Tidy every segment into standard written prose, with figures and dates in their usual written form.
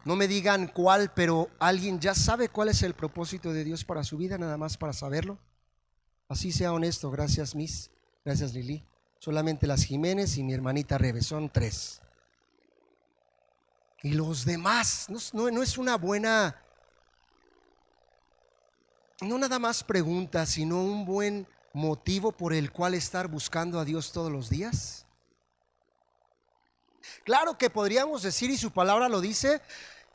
No me digan cuál, pero ¿alguien ya sabe cuál es el propósito de Dios para su vida? Nada más para saberlo. Así sea honesto. Gracias, Miss. Gracias, Lili. Solamente las Jiménez y mi hermanita Rebe. Son 3. Y los demás, no es una buena, no nada más pregunta, sino un buen motivo por el cual estar buscando a Dios todos los días. Claro que podríamos decir, y su palabra lo dice,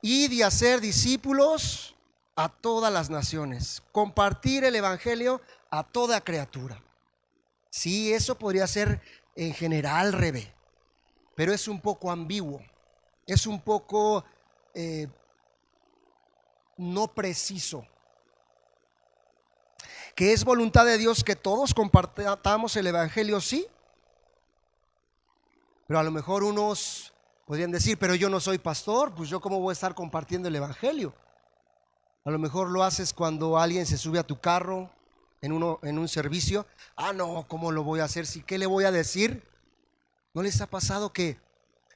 id y hacer discípulos a todas las naciones, compartir el evangelio a toda criatura. Sí, eso podría ser en general, Rebe, pero es un poco ambiguo, es un poco no preciso. Que es voluntad de Dios que todos compartamos el evangelio, sí, pero a lo mejor unos podrían decir, pero yo no soy pastor, pues yo cómo voy a estar compartiendo el evangelio. A lo mejor lo haces cuando alguien se sube a tu carro en un servicio. No, ¿cómo lo voy a hacer? ¿Qué le voy a decir? ¿No les ha pasado que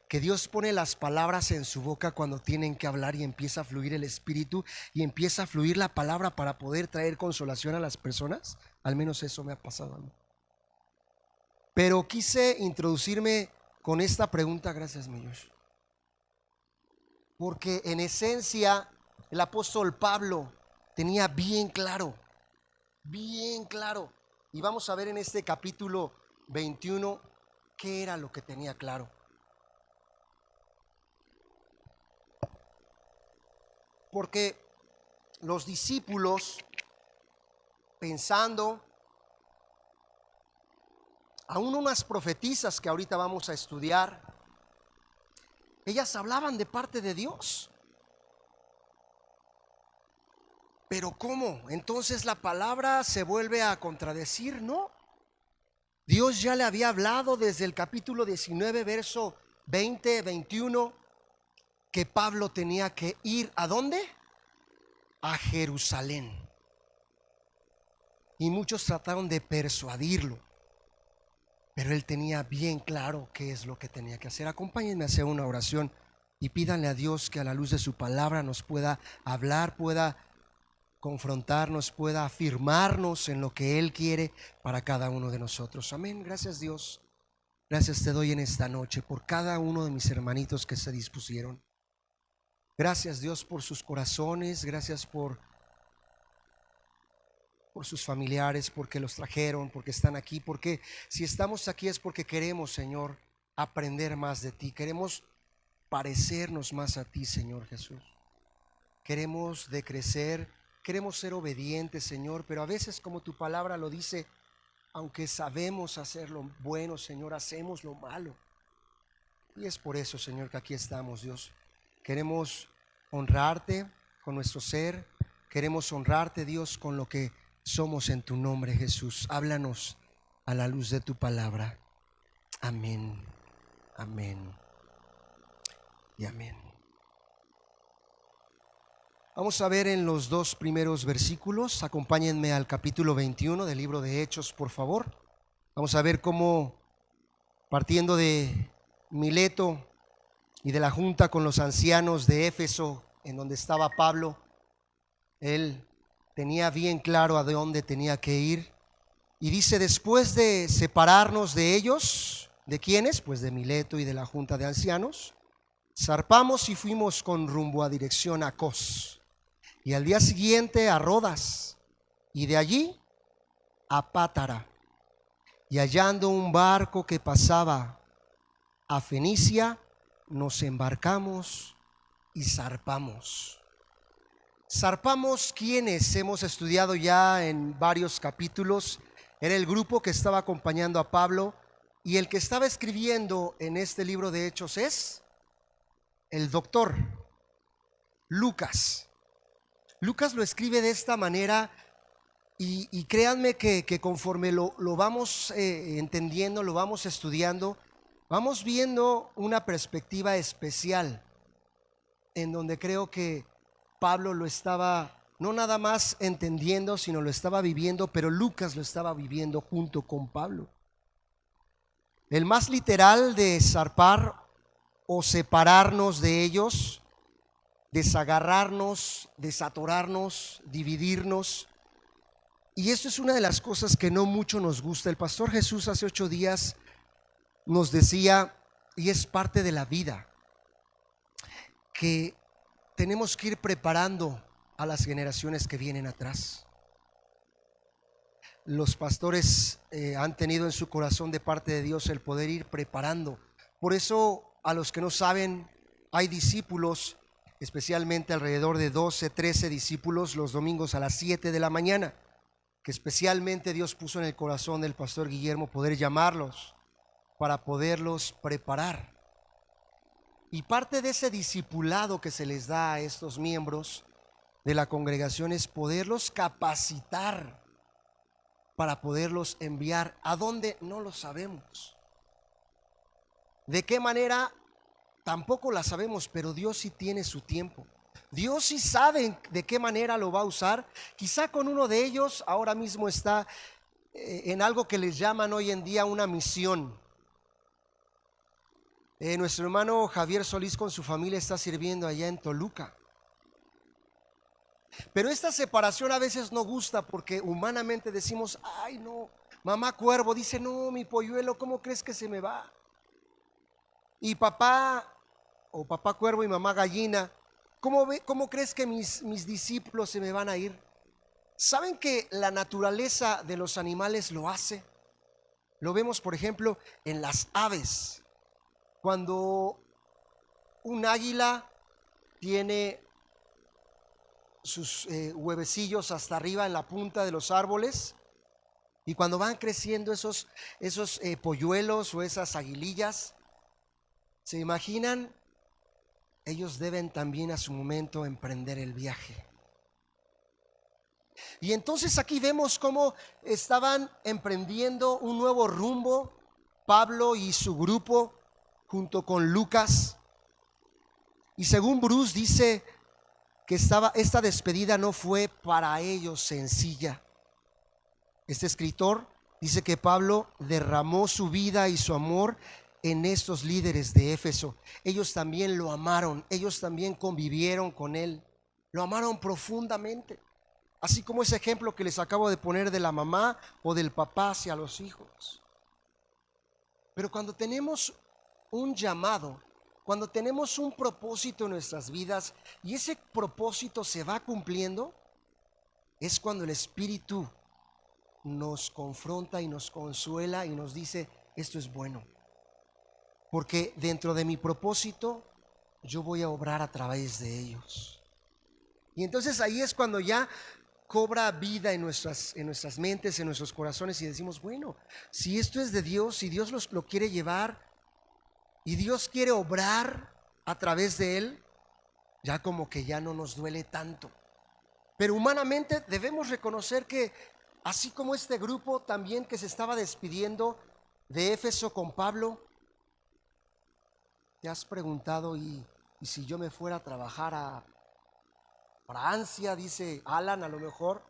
Dios pone las palabras en su boca cuando tienen que hablar y empieza a fluir el Espíritu y empieza a fluir la palabra para poder traer consolación a las personas? Al menos eso me ha pasado a mí. Pero quise introducirme con esta pregunta, gracias, Millos, porque en esencia el apóstol Pablo tenía bien claro, y vamos a ver en este capítulo 21 qué era lo que tenía claro. Porque los discípulos, pensando, aún unas profetisas que ahorita vamos a estudiar, ellas hablaban de parte de Dios. Pero ¿cómo? Entonces la palabra se vuelve a contradecir, ¿no? Dios ya le había hablado desde el capítulo 19, verso 20, 21, que Pablo tenía que ir, ¿a dónde? A Jerusalén. Y muchos trataron de persuadirlo, pero él tenía bien claro qué es lo que tenía que hacer. Acompáñenme a hacer una oración y pídanle a Dios que a la luz de su palabra nos pueda hablar, pueda confrontarnos, pueda afirmarnos en lo que Él quiere para cada uno de nosotros. Amén. Gracias, Dios. Gracias te doy en esta noche por cada uno de mis hermanitos que se dispusieron. Gracias, Dios, por sus corazones. Gracias por sus familiares, porque los trajeron, porque están aquí, porque si estamos aquí es porque queremos, Señor, aprender más de ti. Queremos parecernos más a ti, Señor Jesús. Queremos decrecer, queremos ser obedientes, Señor, pero a veces, como tu palabra lo dice, aunque sabemos hacer lo bueno, Señor, hacemos lo malo. Y es por eso, Señor, que aquí estamos, Dios. Queremos honrarte con nuestro ser, queremos honrarte, Dios, con lo que somos en tu nombre, Jesús. Háblanos a la luz de tu palabra. Amén, amén y amén. Vamos a ver en los 2 primeros versículos. Acompáñenme al capítulo 21 del libro de Hechos, por favor. Vamos a ver cómo, partiendo de Mileto y de la junta con los ancianos de Éfeso, en donde estaba Pablo, él tenía bien claro a dónde tenía que ir. Y dice, después de separarnos de ellos, ¿de quiénes? Pues de Mileto y de la junta de ancianos, zarpamos y fuimos con rumbo a dirección a Cos, y al día siguiente a Rodas, y de allí a Pátara, y hallando un barco que pasaba a Fenicia, nos embarcamos y zarpamos. Zarpamos, quienes hemos estudiado ya en varios capítulos, era el grupo que estaba acompañando a Pablo, y el que estaba escribiendo en este libro de Hechos es el doctor Lucas. Lucas lo escribe de esta manera y créanme que conforme lo vamos entendiendo, lo vamos estudiando, vamos viendo una perspectiva especial en donde creo que Pablo lo estaba no nada más entendiendo, sino lo estaba viviendo, pero Lucas lo estaba viviendo junto con Pablo. El más literal de zarpar o separarnos de ellos desagarrarnos, desatorarnos, dividirnos. Y esto es una de las cosas que no mucho nos gusta. El pastor Jesús hace 8 días nos decía, y es parte de la vida, que tenemos que ir preparando a las generaciones que vienen atrás. Los pastores han tenido en su corazón de parte de Dios el poder ir preparando. Por eso, a los que no saben, hay discípulos, especialmente alrededor de 12, 13 discípulos los domingos a las 7 de la mañana, que especialmente Dios puso en el corazón del pastor Guillermo poder llamarlos para poderlos preparar. Y parte de ese discipulado que se les da a estos miembros de la congregación es poderlos capacitar para poderlos enviar a donde no lo sabemos. ¿De qué manera? Tampoco la sabemos, pero Dios sí tiene su tiempo. Dios sí sabe de qué manera lo va a usar. Quizá con uno de ellos ahora mismo está en algo que les llaman hoy en día una misión. Nuestro hermano Javier Solís con su familia está sirviendo allá en Toluca. Pero esta separación a veces no gusta porque humanamente decimos, ay no, mamá cuervo dice, no, mi polluelo, ¿cómo crees que se me va? Y papá, o papá cuervo y mamá gallina, ¿cómo crees que mis discípulos se me van a ir? ¿Saben que la naturaleza de los animales lo hace? Lo vemos, por ejemplo, en las aves. Cuando un águila tiene sus huevecillos hasta arriba en la punta de los árboles, y cuando van creciendo esos polluelos o esas aguilillas, ¿se imaginan? Ellos deben también a su momento emprender el viaje. Y entonces aquí vemos cómo estaban emprendiendo un nuevo rumbo, Pablo y su grupo, junto con Lucas. Y según Bruce dice que esta despedida no fue para ellos sencilla. Este escritor dice que Pablo derramó su vida y su amor en estos líderes de Éfeso. Ellos también lo amaron, ellos también convivieron con él, lo amaron profundamente. Así como ese ejemplo que les acabo de poner de la mamá o del papá hacia los hijos. Pero cuando tenemos un llamado, cuando tenemos un propósito en nuestras vidas y ese propósito se va cumpliendo, es cuando el Espíritu nos confronta y nos consuela y nos dice, esto es bueno. Porque dentro de mi propósito yo voy a obrar a través de ellos. Y entonces ahí es cuando ya cobra vida en nuestras mentes, en nuestros corazones y decimos, bueno, si esto es de Dios, si Dios lo quiere llevar y Dios quiere obrar a través de él, ya como que ya no nos duele tanto. Pero humanamente debemos reconocer que así como este grupo también que se estaba despidiendo de Éfeso con Pablo, ¿te has preguntado y si yo me fuera a trabajar a Francia, dice Alan, a lo mejor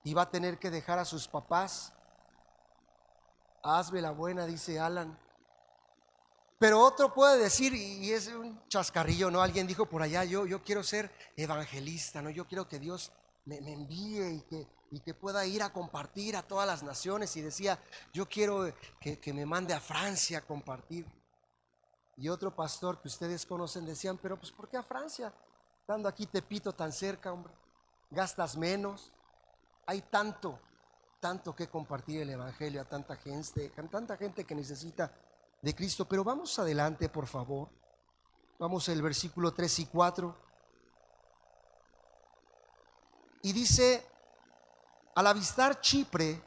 iba a tener que dejar a sus papás? Hazme la buena, dice Alan. Pero otro puede decir, y es un chascarrillo, ¿no? Alguien dijo por allá, yo quiero ser evangelista, ¿no? Yo quiero que Dios me envíe y que pueda ir a compartir a todas las naciones. Y decía, yo quiero que me mande a Francia a compartir. Y otro pastor que ustedes conocen decían, pero pues ¿por qué a Francia? Estando aquí Tepito tan cerca, hombre, gastas menos. Hay tanto que compartir el evangelio a tanta gente que necesita de Cristo. Pero vamos adelante, por favor. Vamos al versículo 3 y 4. Y dice, al avistar Chipre,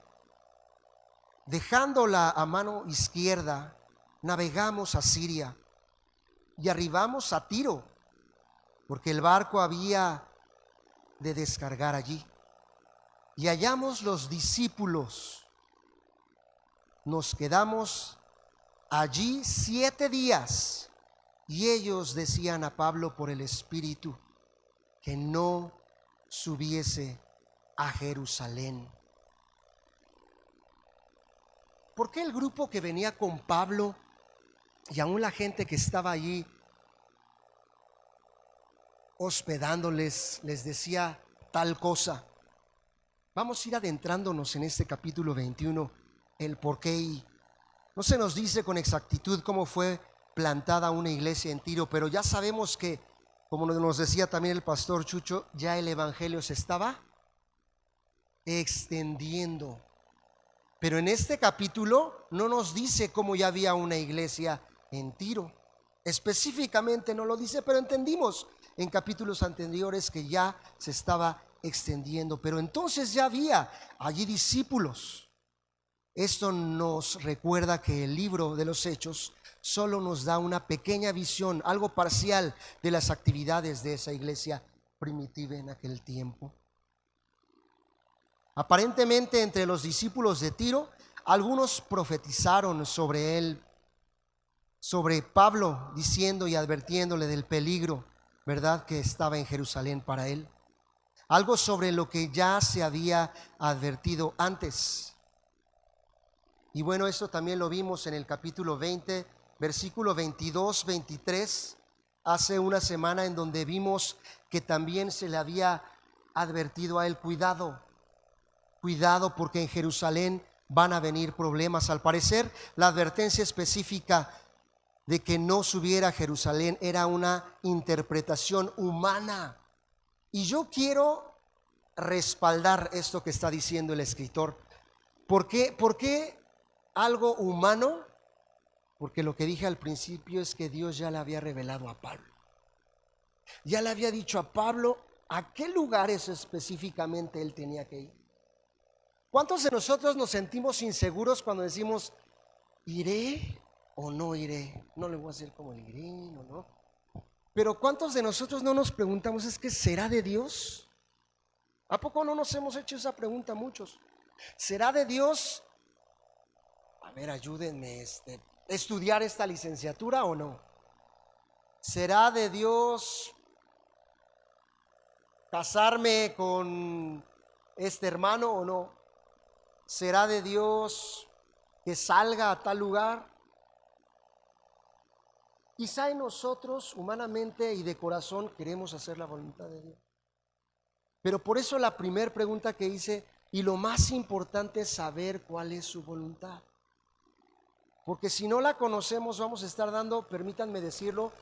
dejándola a mano izquierda, navegamos a Siria y arribamos a Tiro, porque el barco había de descargar allí. Y hallamos los discípulos. Nos quedamos allí 7 días y ellos decían a Pablo por el Espíritu que no subiese a Jerusalén. ¿Por qué el grupo que venía con Pablo y aún la gente que estaba allí hospedándoles les decía tal cosa. Vamos a ir adentrándonos en este capítulo 21, el por qué, y no se nos dice con exactitud cómo fue plantada una iglesia en Tiro, pero ya sabemos que, como nos decía también el pastor Chucho, ya el evangelio se estaba extendiendo. Pero en este capítulo no nos dice cómo ya había una iglesia en Tiro. Específicamente no lo dice, pero entendimos en capítulos anteriores que ya se estaba extendiendo. Pero entonces ya había allí discípulos. Esto nos recuerda que el libro de los Hechos solo nos da una pequeña visión, algo parcial de las actividades de esa iglesia primitiva en aquel tiempo. Aparentemente entre los discípulos de Tiro, algunos profetizaron sobre él, sobre Pablo, diciendo y advirtiéndole del peligro, ¿verdad?, que estaba en Jerusalén para él. Algo sobre lo que ya se había advertido antes. Y bueno, esto también lo vimos en el capítulo 20, versículo 22, 23, hace una semana, en donde vimos que también se le había advertido a él: cuidado, cuidado, porque en Jerusalén van a venir problemas. Al parecer, la advertencia específica de que no subiera a Jerusalén era una interpretación humana. Y yo quiero respaldar esto que está diciendo el escritor. ¿Por qué algo humano? Porque lo que dije al principio es que Dios ya le había revelado a Pablo. Ya le había dicho a Pablo a qué lugares específicamente él tenía que ir. ¿Cuántos de nosotros nos sentimos inseguros cuando decimos, iré o no iré? No le voy a hacer como el grino, ¿no? Pero ¿cuántos de nosotros no nos preguntamos, es que será de Dios? ¿A poco no nos hemos hecho esa pregunta muchos? ¿Será de Dios? A ver, ayúdenme, estudiar esta licenciatura o no. ¿Será de Dios casarme con este hermano o no? ¿Será de Dios que salga a tal lugar? Quizá en nosotros, humanamente y de corazón, queremos hacer la voluntad de Dios. Pero por eso la primera pregunta que hice, y lo más importante es saber cuál es su voluntad. Porque si no la conocemos, vamos a estar dando, permítanme decirlo,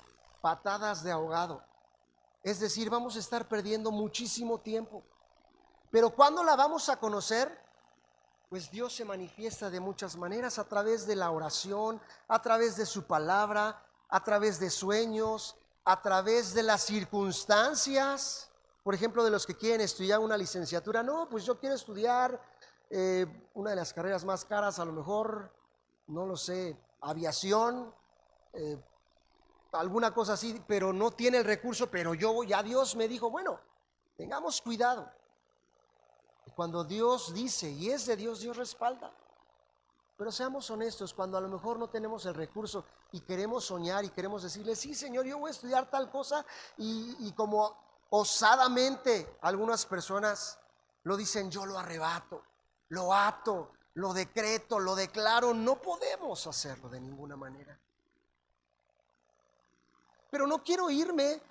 patadas de ahogado. Es decir, vamos a estar perdiendo muchísimo tiempo. Pero ¿cuándo la vamos a conocer? Pues Dios se manifiesta de muchas maneras: a través de la oración, a través de su palabra, a través de sueños, a través de las circunstancias. Por ejemplo, de los que quieren estudiar una licenciatura, no, pues yo quiero estudiar una de las carreras más caras, a lo mejor, no lo sé, aviación, alguna cosa así, pero no tiene el recurso, pero ya Dios me dijo, bueno, tengamos cuidado. Cuando Dios dice y es de Dios, Dios respalda. Pero seamos honestos, cuando a lo mejor no tenemos el recurso y queremos soñar y queremos decirle, sí Señor, yo voy a estudiar tal cosa, y como osadamente algunas personas lo dicen, yo lo arrebato, lo ato, lo decreto, lo declaro. No podemos hacerlo de ninguna manera. Pero no quiero irme,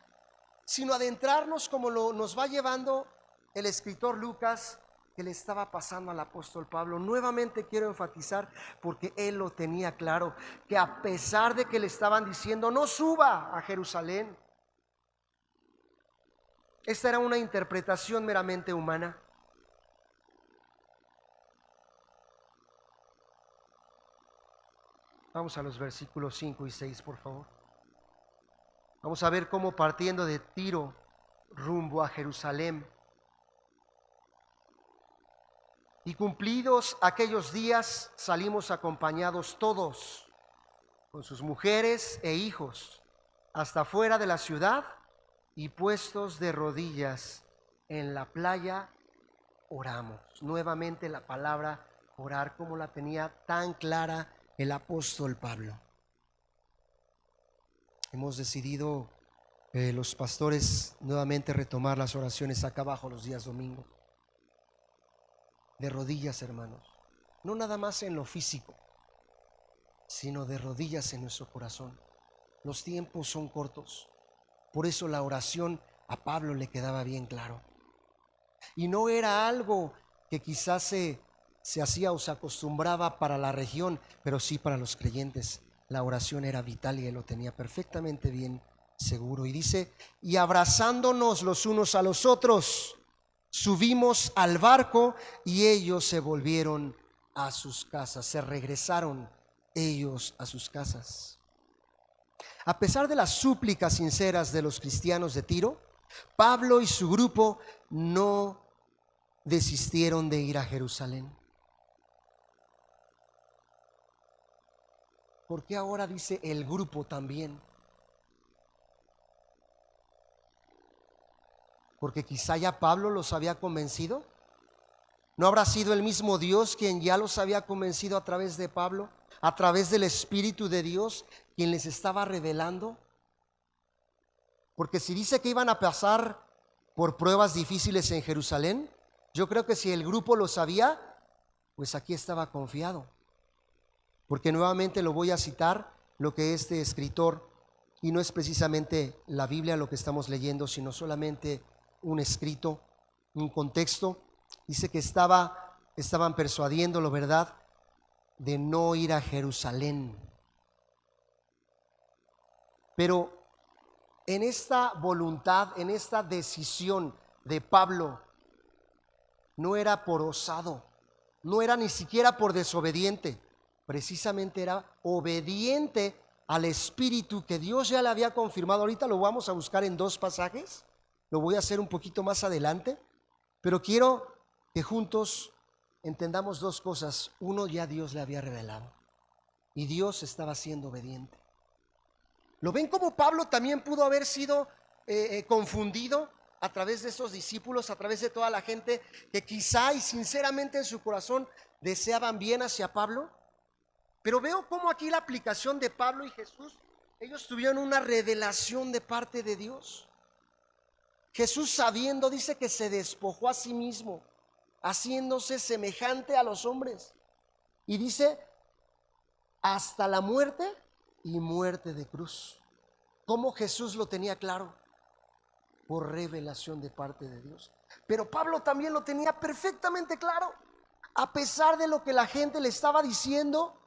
sino adentrarnos como nos va llevando el escritor Lucas, que le estaba pasando al apóstol Pablo. Nuevamente quiero enfatizar, porque él lo tenía claro, que a pesar de que le estaban diciendo no suba a Jerusalén, esta era una interpretación meramente humana. Vamos a los versículos 5 y 6, por favor. Vamos a ver cómo, partiendo de Tiro rumbo a Jerusalén, y cumplidos aquellos días, salimos acompañados todos, con sus mujeres e hijos, hasta fuera de la ciudad, y puestos de rodillas en la playa, oramos. Nuevamente la palabra orar, como la tenía tan clara el apóstol Pablo. Hemos decidido, los pastores, nuevamente retomar las oraciones acá abajo los días domingos. De rodillas, hermanos, no nada más en lo físico, sino de rodillas en nuestro corazón. Los tiempos son cortos, por eso la oración a Pablo le quedaba bien claro. Y no era algo que quizás se hacía o se acostumbraba para la región, pero sí para los creyentes. La oración era vital y él lo tenía perfectamente bien seguro. Y dice, y abrazándonos los unos a los otros, subimos al barco y ellos se volvieron a sus casas, se regresaron ellos a sus casas. A pesar de las súplicas sinceras de los cristianos de Tiro, Pablo y su grupo no desistieron de ir a Jerusalén. ¿Por qué ahora dice el grupo también? Porque quizá ya Pablo los había convencido. ¿No habrá sido el mismo Dios quien ya los había convencido a través de Pablo, a través del Espíritu de Dios, quien les estaba revelando? Porque si dice que iban a pasar por pruebas difíciles en Jerusalén, yo creo que si el grupo lo sabía, pues aquí estaba confiado. Porque nuevamente lo voy a citar, lo que este escritor, y no es precisamente la Biblia lo que estamos leyendo, sino solamente un escrito, un contexto. Dice que estaban persuadiéndolo, ¿verdad?, de no ir a Jerusalén. Pero en esta voluntad, en esta decisión de Pablo, no era por osado, no era ni siquiera por desobediente, precisamente era obediente al Espíritu que Dios ya le había confirmado. Ahorita lo vamos a buscar en dos pasajes, lo voy a hacer un poquito más adelante, pero quiero que juntos entendamos dos cosas. Uno, ya Dios le había revelado y Dios estaba siendo obediente. ¿Lo ven como Pablo también pudo haber sido confundido a través de esos discípulos, a través de toda la gente que quizá y sinceramente en su corazón deseaban bien hacia Pablo? Pero veo cómo aquí la aplicación de Pablo y Jesús, ellos tuvieron una revelación de parte de Dios. Jesús, sabiendo, dice que se despojó a sí mismo, haciéndose semejante a los hombres. Y dice, hasta la muerte y muerte de cruz. ¿Cómo Jesús lo tenía claro? Por revelación de parte de Dios. Pero Pablo también lo tenía perfectamente claro. A pesar de lo que la gente le estaba diciendo,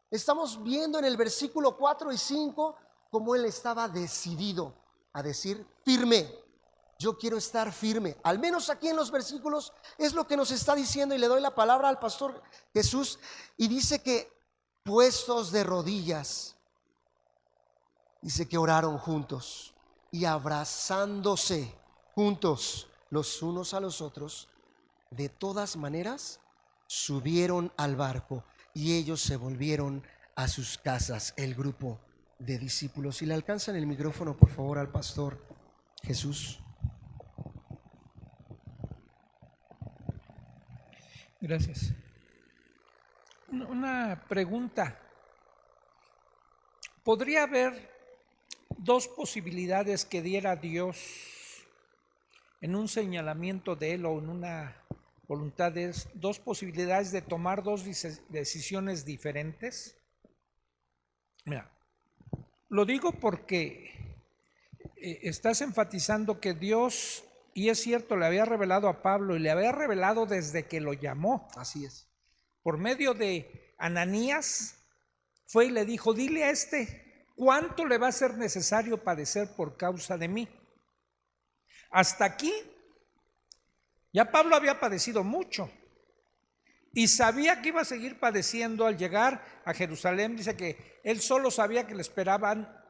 estamos viendo en el versículo 4 y 5 cómo él estaba decidido a decir firme. Yo quiero estar firme. Al menos aquí en los versículos es lo que nos está diciendo, y le doy la palabra al pastor Jesús y dice que puestos de rodillas, dice que oraron juntos y abrazándose juntos los unos a los otros, de todas maneras subieron al barco y ellos se volvieron a sus casas, el grupo de discípulos. Si le alcanzan el micrófono, por favor, al pastor Jesús. Gracias. Una pregunta. ¿Podría haber dos posibilidades que diera Dios en un señalamiento de Él o en una voluntad de Él, dos posibilidades de tomar dos decisiones diferentes? Mira, lo digo porque estás enfatizando que Dios, y es cierto, le había revelado a Pablo y le había revelado desde que lo llamó. Así es. Por medio de Ananías, fue y le dijo, dile a ¿cuánto le va a ser necesario padecer por causa de mí? Hasta aquí, ya Pablo había padecido mucho y sabía que iba a seguir padeciendo al llegar a Jerusalén. Dice que él solo sabía que le esperaban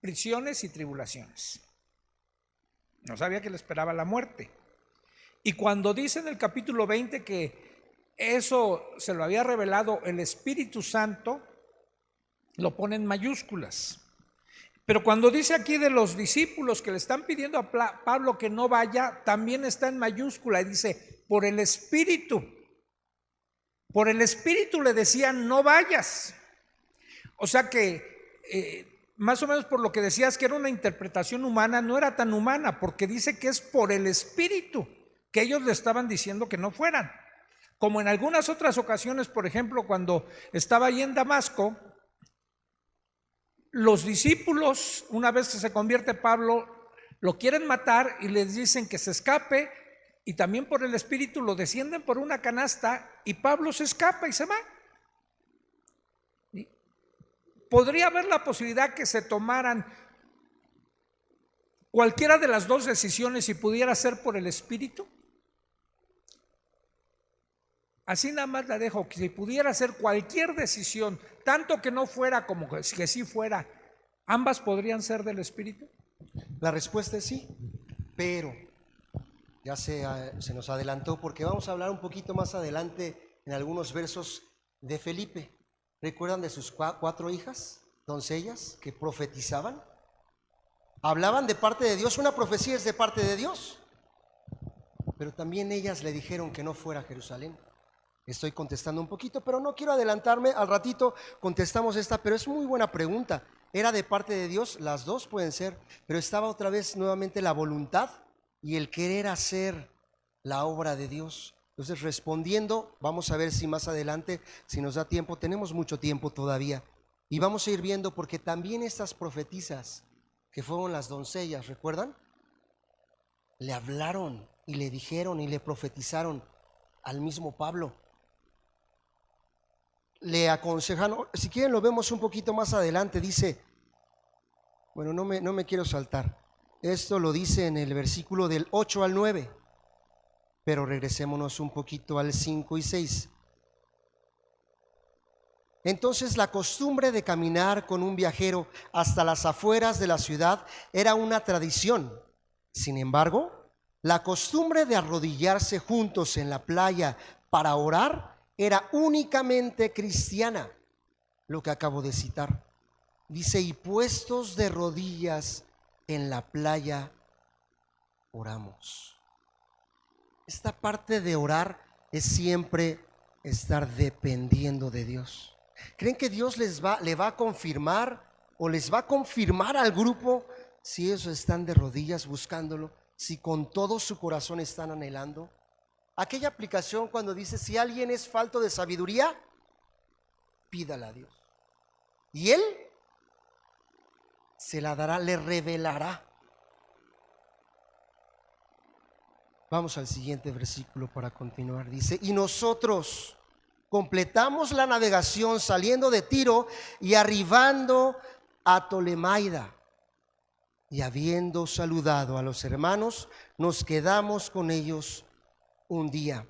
prisiones y tribulaciones. No sabía que le esperaba la muerte. Y cuando dice en el capítulo 20 que eso se lo había revelado el Espíritu Santo, lo pone en mayúsculas. Pero cuando dice aquí de los discípulos que le están pidiendo a Pablo que no vaya, también está en mayúscula y dice, por el Espíritu. Por el Espíritu le decían, no vayas. O sea que más o menos por lo que decías que era una interpretación humana, no era tan humana, porque dice que es por el Espíritu que ellos le estaban diciendo que no fueran. Como en algunas otras ocasiones, por ejemplo, cuando estaba ahí en Damasco, los discípulos, una vez que se convierte Pablo, Lo quieren matar y les dicen que se escape, y también por el Espíritu lo descienden por una canasta y Pablo se escapa y se va. ¿Podría haber la posibilidad que se tomaran cualquiera de las dos decisiones y pudiera ser por el Espíritu? Así nada más la dejo, que si pudiera ser cualquier decisión, tanto que no fuera como que sí fuera, ¿ambas podrían ser del Espíritu? La respuesta es sí, pero ya se nos adelantó porque vamos a hablar un poquito más adelante en algunos versos de Felipe. ¿Recuerdan de sus 4 hijas, doncellas, que profetizaban? Hablaban de parte de Dios, una profecía es de parte de Dios, pero también ellas le dijeron que no fuera a Jerusalén. Estoy contestando un poquito, pero no quiero adelantarme, al ratito contestamos esta, pero es muy buena pregunta. ¿Era de parte de Dios? Las dos pueden ser, pero estaba otra vez nuevamente la voluntad y el querer hacer la obra de Dios. Entonces, respondiendo, vamos a ver si más adelante, si nos da tiempo, tenemos mucho tiempo todavía, y vamos a ir viendo, porque también estas profetisas, que fueron las doncellas, ¿recuerdan? Le hablaron y le dijeron y le profetizaron al mismo Pablo. Le aconsejaron, si quieren lo vemos un poquito más adelante, dice, bueno, no me quiero saltar, esto lo dice en el versículo del 8 al 9, pero regresémonos un poquito al 5 y 6. Entonces la costumbre de caminar con un viajero hasta las afueras de la ciudad era una tradición. Sin embargo, la costumbre de arrodillarse juntos en la playa para orar era únicamente cristiana, lo que acabo de citar. Dice, y puestos de rodillas en la playa, oramos. Esta parte de orar es siempre estar dependiendo de Dios. ¿Creen que Dios le va a confirmar o les va a confirmar al grupo si ellos están de rodillas buscándolo, si con todo su corazón están anhelando? Aquella aplicación cuando dice, si alguien es falto de sabiduría, pídala a Dios. Y Él se la dará, le revelará. Vamos al siguiente versículo para continuar. Dice, y nosotros completamos la navegación saliendo de Tiro y arribando a Tolemaida. Y habiendo saludado a los hermanos, nos quedamos con ellos un día.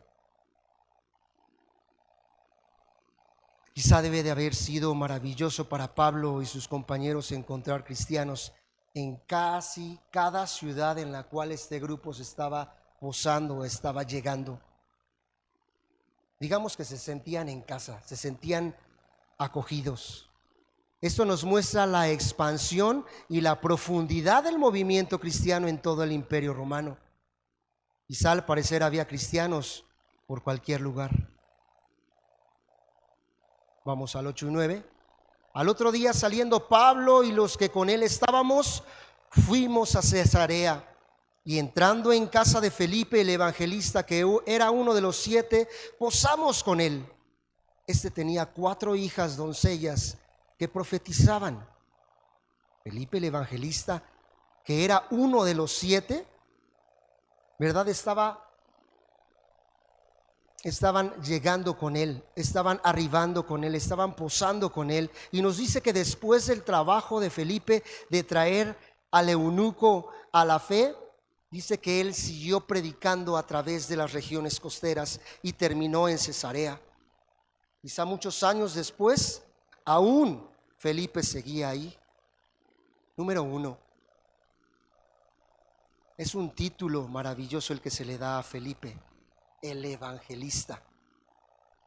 Quizá debe de haber sido maravilloso para Pablo y sus compañeros encontrar cristianos en casi cada ciudad en la cual este grupo se estaba posando o estaba llegando. Digamos que se sentían en casa, se sentían acogidos. Esto nos muestra la expansión y la profundidad del movimiento cristiano en todo el Imperio Romano. Quizá al parecer había cristianos por cualquier lugar. Vamos al 8 y 9. Al otro día, saliendo Pablo y los que con él estábamos, fuimos a Cesarea. Y entrando en casa de Felipe el evangelista, que era uno de los 7, posamos con él. Este tenía 4 hijas doncellas que profetizaban. Felipe el evangelista, que era uno de los 7, ¿verdad? Estaban llegando con él, estaban arribando con él, estaban posando con él. Y nos dice que después del trabajo de Felipe de traer al eunuco a la fe, dice que él siguió predicando a través de las regiones costeras y terminó en Cesarea. Quizá muchos años después, aún Felipe seguía ahí. Número 1. Es un título maravilloso el que se le da a Felipe, el evangelista.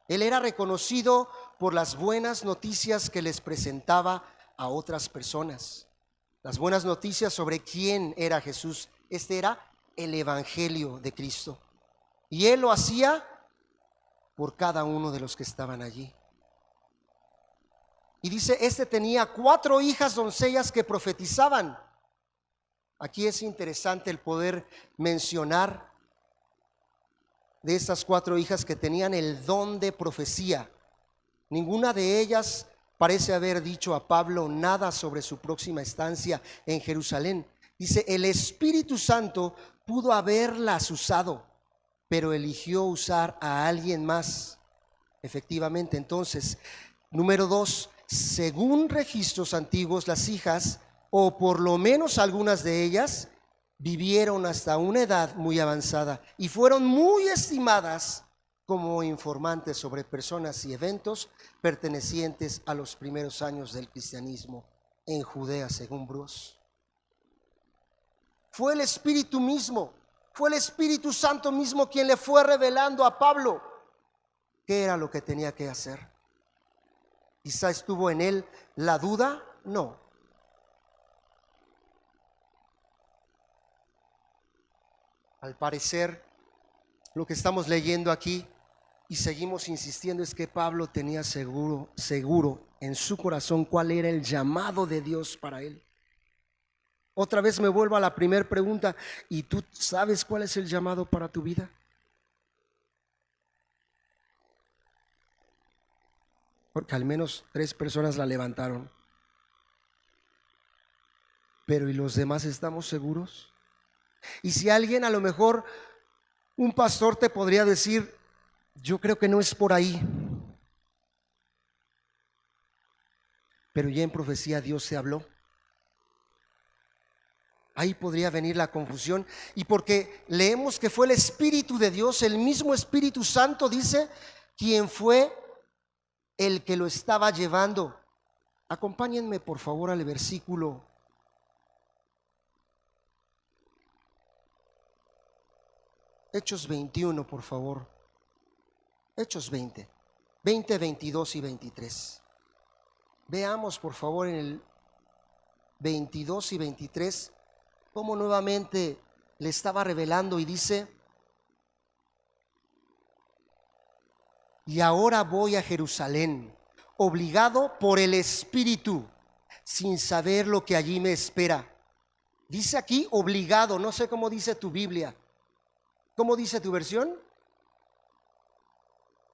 Él era reconocido por las buenas noticias que les presentaba a otras personas. Las buenas noticias sobre quién era Jesús. Este era el evangelio de Cristo. Y él lo hacía por cada uno de los que estaban allí. Y dice, este tenía 4 hijas doncellas que profetizaban. Aquí es interesante el poder mencionar de estas 4 hijas que tenían el don de profecía. Ninguna de ellas parece haber dicho a Pablo nada sobre su próxima estancia en Jerusalén. Dice, el Espíritu Santo pudo haberlas usado, pero eligió usar a alguien más. Efectivamente, entonces, número 2, según registros antiguos, las hijas, o por lo menos algunas de ellas, vivieron hasta una edad muy avanzada y fueron muy estimadas como informantes sobre personas y eventos pertenecientes a los primeros años del cristianismo en Judea, según Bruce. Fue el Espíritu mismo, fue el Espíritu Santo mismo quien le fue revelando a Pablo qué era lo que tenía que hacer. Quizá estuvo en él la duda, no. Al parecer, lo que estamos leyendo aquí y seguimos insistiendo es que Pablo tenía seguro en su corazón cuál era el llamado de Dios para él. Otra vez me vuelvo a la primera pregunta, ¿y tú sabes cuál es el llamado para tu vida? Porque al menos 3 personas la levantaron. Pero ¿y los demás estamos seguros? Y si alguien, a lo mejor un pastor te podría decir, yo creo que no es por ahí, pero ya en profecía Dios se habló. Ahí podría venir la confusión. Y porque leemos que fue el Espíritu de Dios, el mismo Espíritu Santo, dice, quien fue el que lo estaba llevando. Acompáñenme por favor al versículo Hechos 21, por favor. Hechos 20, 22 y 23. Veamos por favor en el 22 y 23 cómo nuevamente le estaba revelando y dice, y ahora voy a Jerusalén, obligado por el Espíritu, sin saber lo que allí me espera. Dice aquí obligado, no sé cómo dice tu Biblia. ¿Cómo dice tu versión?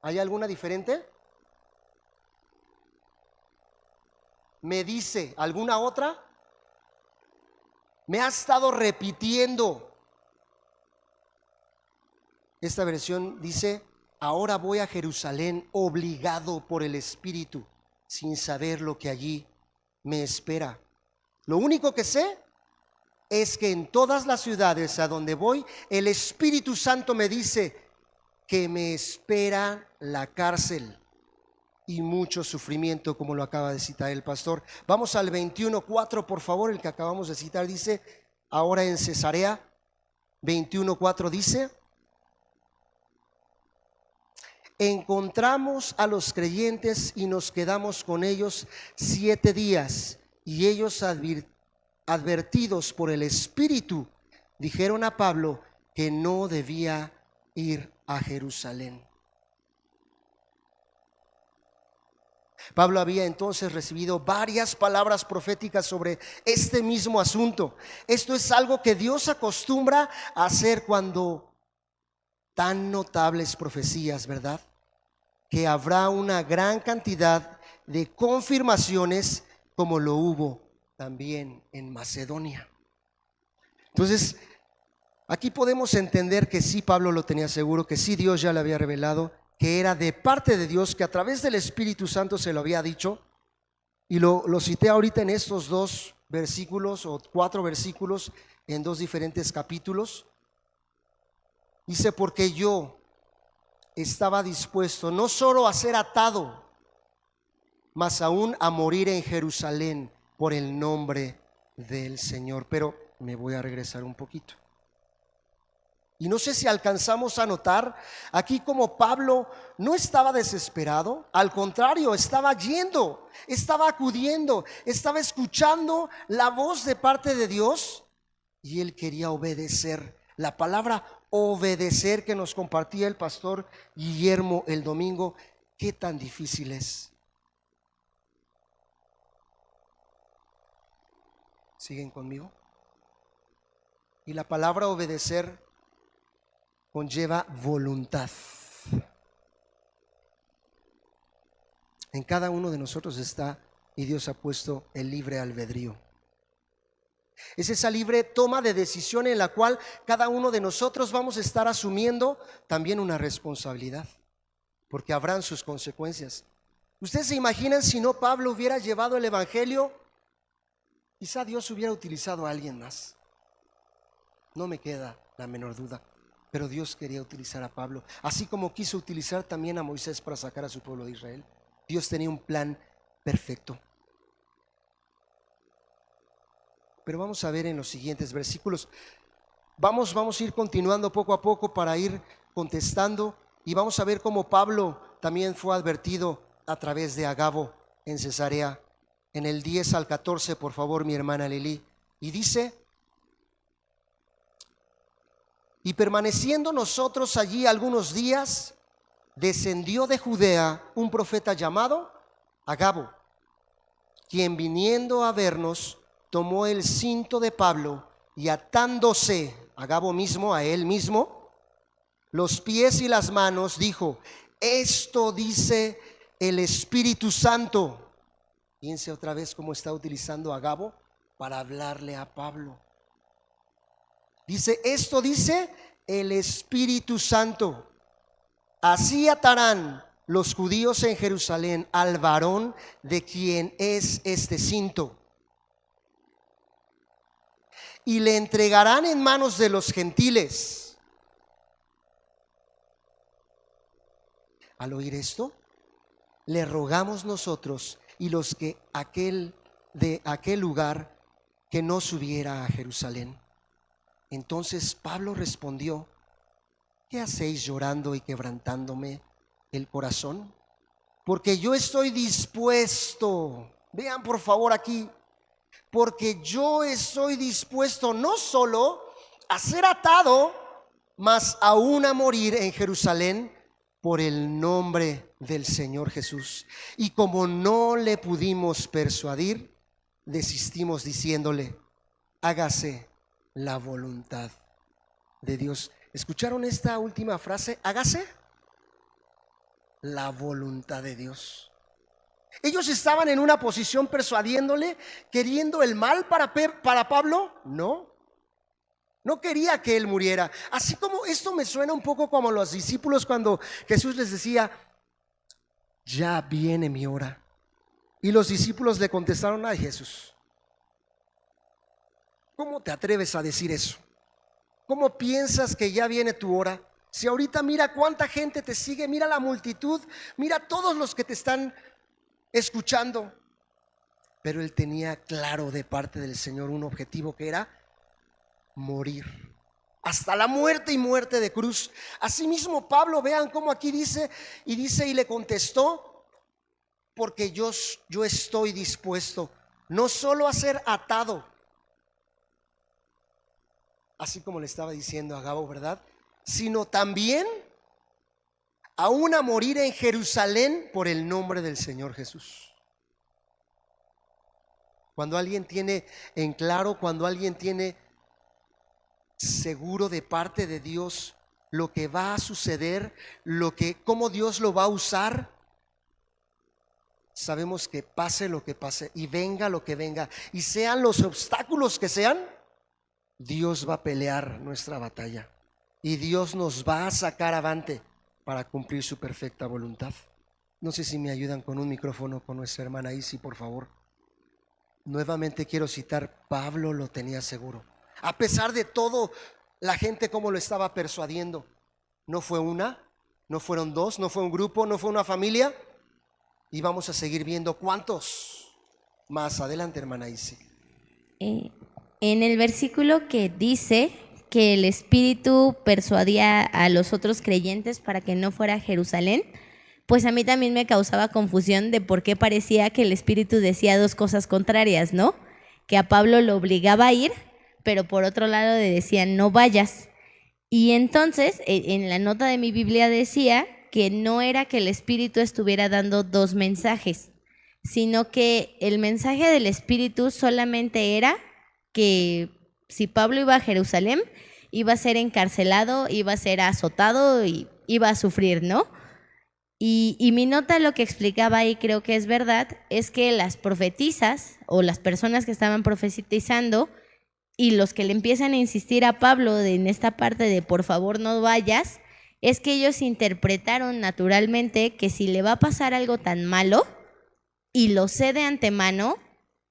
¿Hay alguna diferente? ¿Me dice alguna otra? Me ha estado repitiendo. Esta versión dice, ahora voy a Jerusalén obligado por el Espíritu, sin saber lo que allí me espera. Lo único que sé es que en todas las ciudades a donde voy, el Espíritu Santo me dice que me espera la cárcel y mucho sufrimiento, como lo acaba de citar el pastor. Vamos al 21:4, por favor, el que acabamos de citar. Dice, ahora en Cesarea, 21:4 dice, encontramos a los creyentes y nos quedamos con ellos 7 días, y ellos advertidos por el Espíritu, dijeron a Pablo que no debía ir a Jerusalén. Pablo había entonces recibido varias palabras proféticas sobre este mismo asunto. Esto es algo que Dios acostumbra a hacer cuando tan notables profecías, ¿verdad? Que habrá una gran cantidad de confirmaciones como lo hubo también en Macedonia. Entonces, aquí podemos entender que sí, Pablo lo tenía seguro, que sí, Dios ya le había revelado, que era de parte de Dios, que a través del Espíritu Santo se lo había dicho. Y lo cité ahorita en estos 2 versículos o 4 versículos en 2 diferentes capítulos. Dice, porque yo estaba dispuesto no solo a ser atado, mas aún a morir en Jerusalén por el nombre del Señor. Pero me voy a regresar un poquito. Y no sé si alcanzamos a notar aquí como Pablo no estaba desesperado, al contrario, estaba yendo, estaba acudiendo, estaba escuchando la voz de parte de Dios y él quería obedecer. La palabra obedecer que nos compartía el pastor Guillermo el domingo, qué tan difícil es. ¿Siguen conmigo? Y la palabra obedecer conlleva voluntad. En cada uno de nosotros está, y Dios ha puesto el libre albedrío. Es esa libre toma de decisión en la cual cada uno de nosotros vamos a estar asumiendo también una responsabilidad, porque habrán sus consecuencias. ¿Ustedes se imaginan si no Pablo hubiera llevado el evangelio? Quizá Dios hubiera utilizado a alguien más. No me queda la menor duda. Pero Dios quería utilizar a Pablo, así como quiso utilizar también a Moisés para sacar a su pueblo de Israel. Dios tenía un plan perfecto. Pero vamos a ver en los siguientes versículos. Vamos a ir continuando poco a poco para ir contestando, y vamos a ver cómo Pablo también fue advertido a través de Agabo en Cesarea. En el 10 al 14, por favor, mi hermana Lili. Y dice: y permaneciendo nosotros allí algunos días, descendió de Judea un profeta llamado Agabo, quien viniendo a vernos tomó el cinto de Pablo y atándose, Agabo mismo, a él mismo, los pies y las manos, dijo: esto dice el Espíritu Santo. Piense otra vez cómo está utilizando Agabo para hablarle a Pablo. Dice: esto dice el Espíritu Santo. Así atarán los judíos en Jerusalén al varón de quien es este cinto, y le entregarán en manos de los gentiles. Al oír esto, le rogamos nosotros y los que de aquel lugar que no subiera a Jerusalén. Entonces Pablo respondió: ¿qué hacéis llorando y quebrantándome el corazón? Porque yo estoy dispuesto, vean por favor aquí, porque yo estoy dispuesto no solo a ser atado, mas aún a morir en Jerusalén por el nombre del Señor Jesús. Y como no le pudimos persuadir, desistimos diciéndole: hágase la voluntad de Dios. ¿Escucharon esta última frase? Hágase la voluntad de Dios. ¿Ellos estaban en una posición persuadiéndole, queriendo el mal para Pablo? No quería que él muriera. Así como esto me suena un poco como los discípulos cuando Jesús les decía: ya viene mi hora. Y los discípulos le contestaron: ay, Jesús, ¿cómo te atreves a decir eso? ¿Cómo piensas que ya viene tu hora? Si ahorita mira cuánta gente te sigue, mira la multitud, mira todos los que te están escuchando. Pero él tenía claro de parte del Señor un objetivo, que era morir hasta la muerte, y muerte de cruz. Asimismo Pablo, vean cómo aquí dice, y le contestó: porque yo estoy dispuesto no solo a ser atado, así como le estaba diciendo a Agabo, ¿verdad?, sino también aún a morir en Jerusalén por el nombre del Señor Jesús. Cuando alguien tiene en claro, cuando alguien tiene seguro de parte de Dios lo que va a suceder, cómo Dios lo va a usar, sabemos que pase lo que pase y venga lo que venga y sean los obstáculos que sean, Dios va a pelear nuestra batalla y Dios nos va a sacar avante para cumplir su perfecta voluntad. No sé si me ayudan con un micrófono con nuestra hermana Isi, por favor. Nuevamente quiero citar: Pablo lo tenía seguro. A pesar de todo, la gente como lo estaba persuadiendo. No fue una, no fueron dos, no fue un grupo, no fue una familia. Y vamos a seguir viendo cuántos más adelante, hermana Isi. En el versículo que dice que el Espíritu persuadía a los otros creyentes para que no fuera a Jerusalén, pues a mí también me causaba confusión de por qué parecía que el Espíritu decía dos cosas contrarias, ¿no? Que a Pablo lo obligaba a ir, pero por otro lado le decían: no vayas. Y entonces en la nota de mi Biblia decía que no era que el Espíritu estuviera dando dos mensajes, sino que el mensaje del Espíritu solamente era que si Pablo iba a Jerusalén, iba a ser encarcelado, iba a ser azotado y iba a sufrir, ¿no? Y mi nota lo que explicaba ahí, creo que es verdad, es que las profetisas o las personas que estaban profetizando y los que le empiezan a insistir a Pablo en esta parte de por favor no vayas, es que ellos interpretaron naturalmente que si le va a pasar algo tan malo y lo sé de antemano,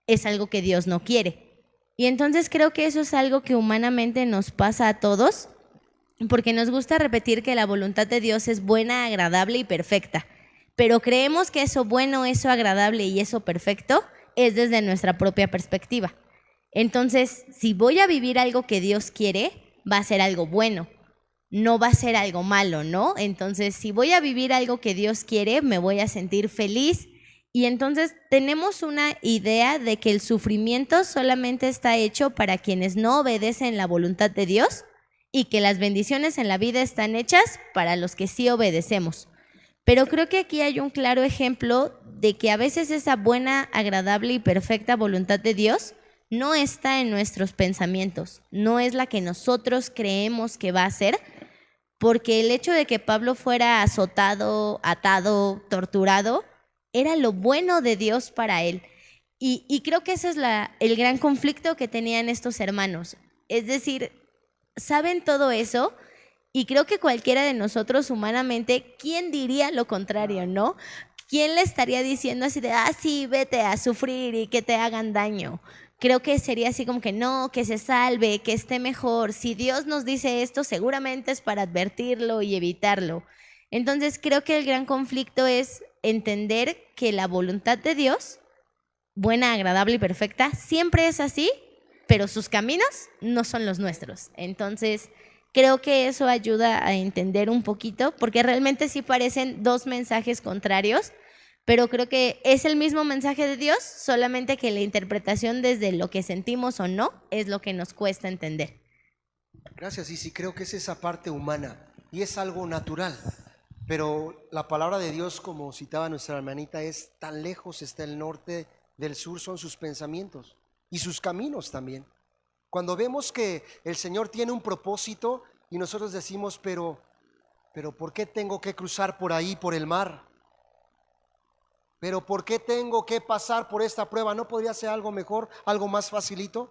es algo que Dios no quiere. Y entonces creo que eso es algo que humanamente nos pasa a todos, porque nos gusta repetir que la voluntad de Dios es buena, agradable y perfecta, pero creemos que eso bueno, eso agradable y eso perfecto es desde nuestra propia perspectiva. Entonces, si voy a vivir algo que Dios quiere, va a ser algo bueno, no va a ser algo malo, ¿no? Entonces, si voy a vivir algo que Dios quiere, me voy a sentir feliz. Y entonces tenemos una idea de que el sufrimiento solamente está hecho para quienes no obedecen la voluntad de Dios y que las bendiciones en la vida están hechas para los que sí obedecemos. Pero creo que aquí hay un claro ejemplo de que a veces esa buena, agradable y perfecta voluntad de Dios no está en nuestros pensamientos, no es la que nosotros creemos que va a ser, porque el hecho de que Pablo fuera azotado, atado, torturado, era lo bueno de Dios para él. Y creo que ese es el gran conflicto que tenían estos hermanos. Es decir, saben todo eso y creo que cualquiera de nosotros humanamente, ¿quién diría lo contrario, no? ¿Quién le estaría diciendo así de, sí, vete a sufrir y que te hagan daño? Creo que sería así como que no, que se salve, que esté mejor. Si Dios nos dice esto, seguramente es para advertirlo y evitarlo. Entonces creo que el gran conflicto es entender que la voluntad de Dios, buena, agradable y perfecta, siempre es así, pero sus caminos no son los nuestros. Entonces creo que eso ayuda a entender un poquito, porque realmente sí parecen dos mensajes contrarios, pero creo que es el mismo mensaje de Dios, solamente que la interpretación desde lo que sentimos o no es lo que nos cuesta entender. Gracias, y sí creo que es esa parte humana y es algo natural. Pero la palabra de Dios, como citaba nuestra hermanita, es tan lejos está el norte del sur, son sus pensamientos y sus caminos también. Cuando vemos que el Señor tiene un propósito y nosotros decimos, pero ¿por qué tengo que cruzar por ahí, por el mar? ¿Pero por qué tengo que pasar por esta prueba? ¿No podría ser algo mejor, algo más facilito?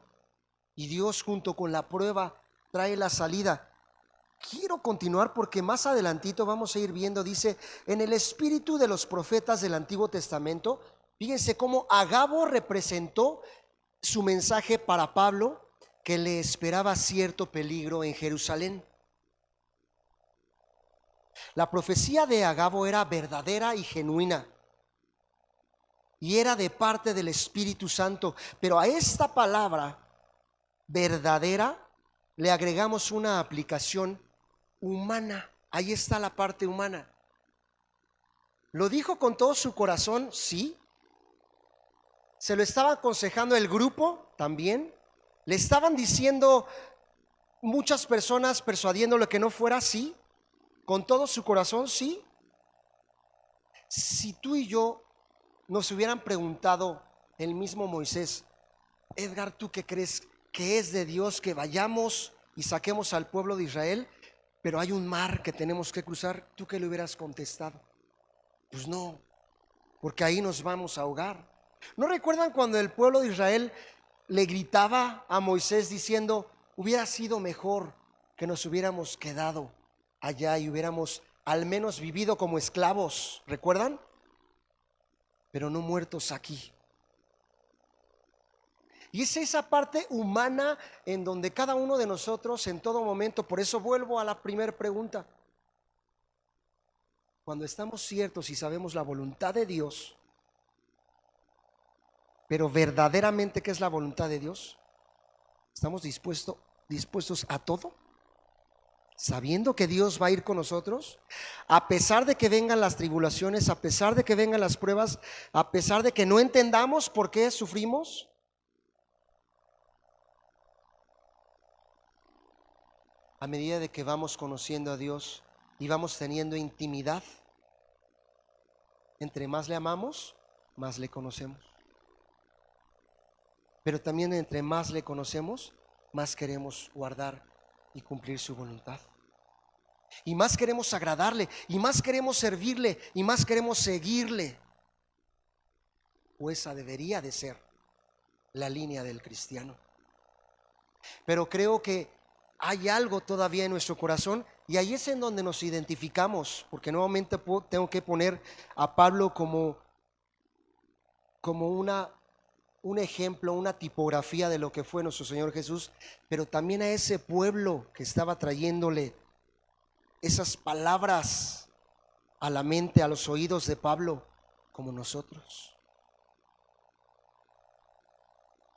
Y Dios junto con la prueba trae la salida. Quiero continuar porque más adelantito vamos a ir viendo, dice, en el espíritu de los profetas del Antiguo Testamento, fíjense cómo Agabo representó su mensaje para Pablo, que le esperaba cierto peligro en Jerusalén. La profecía de Agabo era verdadera y genuina, y era de parte del Espíritu Santo, pero a esta palabra verdadera le agregamos una aplicación humana. Ahí está la parte humana. ¿Lo dijo con todo su corazón? Sí. ¿Se lo estaba aconsejando el grupo? También. ¿Le estaban diciendo muchas personas persuadiéndolo que no fuera? Sí. ¿Con todo su corazón? Sí. Si tú y yo nos hubieran preguntado el mismo Moisés, Edgar, ¿tú qué crees que es de Dios que vayamos y saquemos al pueblo de Israel, pero hay un mar que tenemos que cruzar? ¿Tú qué le hubieras contestado? Pues no, porque ahí nos vamos a ahogar. ¿No recuerdan cuando el pueblo de Israel le gritaba a Moisés diciendo, hubiera sido mejor que nos hubiéramos quedado allá y hubiéramos al menos vivido como esclavos? ¿Recuerdan? Pero no muertos aquí. Y es esa parte humana en donde cada uno de nosotros en todo momento, por eso vuelvo a la primera pregunta, cuando estamos ciertos y sabemos la voluntad de Dios, pero verdaderamente ¿qué es la voluntad de Dios? ¿Estamos dispuestos a todo? Sabiendo que Dios va a ir con nosotros, a pesar de que vengan las tribulaciones, a pesar de que vengan las pruebas, a pesar de que no entendamos por qué sufrimos. A medida de que vamos conociendo a Dios y vamos teniendo intimidad, entre más le amamos, más le conocemos. Pero también entre más le conocemos, más queremos guardar y cumplir su voluntad. Y más queremos agradarle, y más queremos servirle, y más queremos seguirle. O esa debería de ser la línea del cristiano. pero creo que hay algo todavía en nuestro corazón y ahí es en donde nos identificamos, porque nuevamente tengo que poner a Pablo como un ejemplo, una tipografía de lo que fue nuestro Señor Jesús, pero también a ese pueblo que estaba trayéndole esas palabras a la mente, a los oídos de Pablo, como nosotros.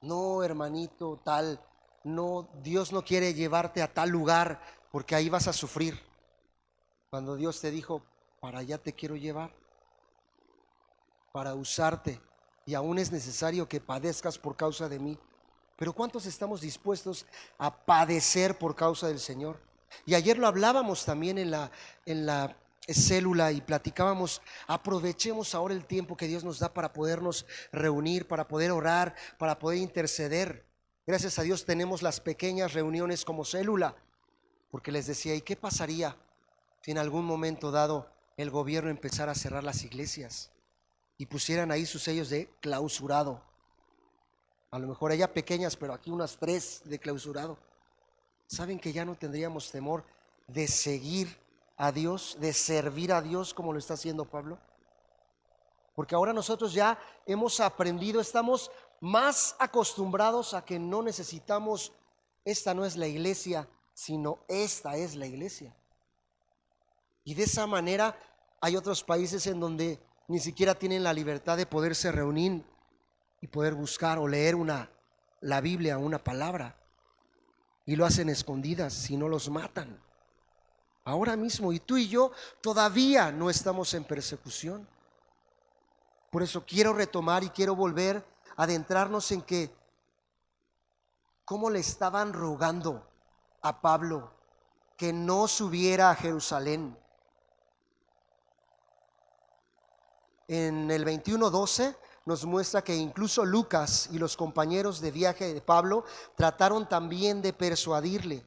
No, hermanito, tal, no, Dios no quiere llevarte a tal lugar porque ahí vas a sufrir. Cuando Dios te dijo, para allá te quiero llevar, para usarte, y aún es necesario que padezcas por causa de mí. Pero ¿cuántos estamos dispuestos a padecer por causa del Señor? Y ayer lo hablábamos también en la célula y platicábamos, aprovechemos ahora el tiempo que Dios nos da para podernos reunir, para poder orar, para poder interceder. Gracias a Dios tenemos las pequeñas reuniones como célula, porque les decía, ¿y qué pasaría si en algún momento dado el gobierno empezara a cerrar las iglesias y pusieran ahí sus sellos de clausurado? A lo mejor allá pequeñas, pero aquí unas 3 de clausurado. ¿Saben que ya no tendríamos temor de seguir a Dios, de servir a Dios como lo está haciendo Pablo? Porque ahora nosotros ya hemos aprendido, estamos más acostumbrados a que no necesitamos, esta no es la iglesia, sino esta es la iglesia. Y de esa manera hay otros países en donde ni siquiera tienen la libertad de poderse reunir y poder buscar o leer la Biblia, una palabra, y lo hacen escondidas, si no los matan. Ahora mismo, y tú y yo todavía no estamos en persecución. Por eso quiero retomar y quiero volver a adentrarnos en que cómo le estaban rogando a Pablo que no subiera a Jerusalén. En el 21:12 nos muestra que incluso Lucas y los compañeros de viaje de Pablo trataron también de persuadirle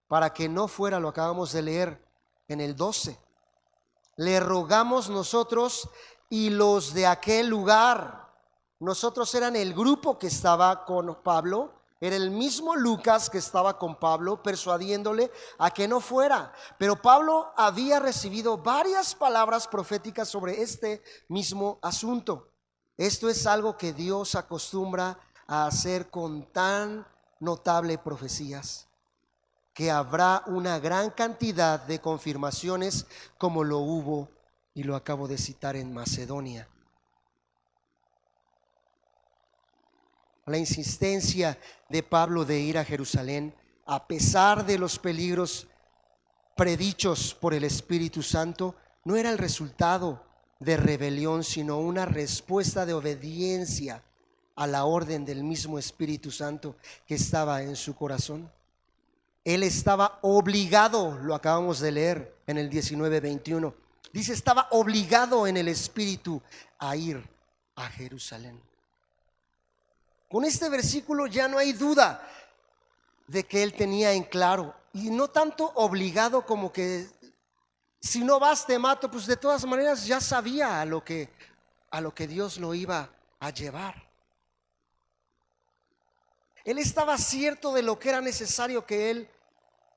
para que no fuera, lo acabamos de leer en el 12. Le rogamos nosotros y los de aquel lugar. Nosotros eran el grupo que estaba con Pablo, era el mismo Lucas que estaba con Pablo persuadiéndole a que no fuera. Pero Pablo había recibido varias palabras proféticas sobre este mismo asunto. Esto es algo que Dios acostumbra a hacer con tan notable profecías, que habrá una gran cantidad de confirmaciones como lo hubo y lo acabo de citar en Macedonia. La insistencia de Pablo de ir a Jerusalén, a pesar de los peligros predichos por el Espíritu Santo, no era el resultado de rebelión, sino una respuesta de obediencia a la orden del mismo Espíritu Santo que estaba en su corazón. Él estaba obligado, lo acabamos de leer en el 19:21. Dice, estaba obligado en el Espíritu a ir a Jerusalén. Con este versículo ya no hay duda de que él tenía en claro, y no tanto obligado como que si no vas te mato, pues de todas maneras ya sabía a lo que Dios lo iba a llevar. Él estaba cierto de lo que era necesario que él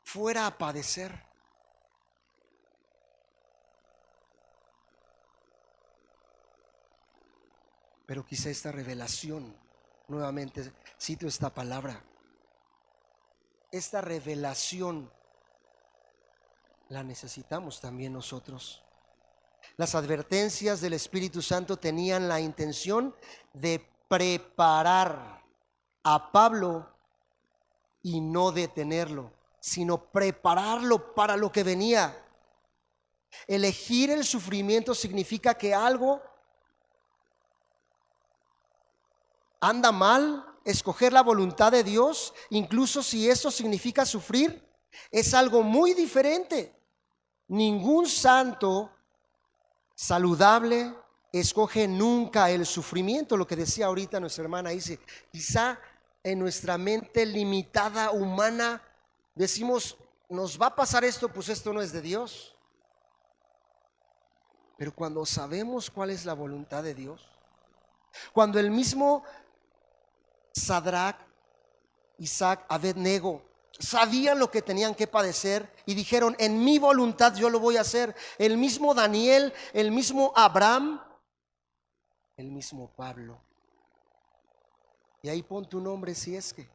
fuera a padecer. Pero quizá esta revelación, nuevamente cito esta palabra, esta revelación la necesitamos también nosotros. Las advertencias del Espíritu Santo tenían la intención de preparar a Pablo y no detenerlo, sino prepararlo para lo que venía. Elegir el sufrimiento significa que algo anda mal. Escoger la voluntad de Dios, incluso si eso significa sufrir, es algo muy diferente. Ningún santo saludable escoge nunca el sufrimiento. Lo que decía ahorita nuestra hermana dice, quizá en nuestra mente limitada humana decimos, nos va a pasar esto, pues esto no es de Dios. Pero cuando sabemos cuál es la voluntad de Dios, cuando el mismo Sadrach, Isaac, Abednego, sabían lo que tenían que padecer y dijeron: en mi voluntad yo lo voy a hacer. El mismo Daniel, el mismo Abraham, el mismo Pablo. Y ahí pon tu nombre si es que.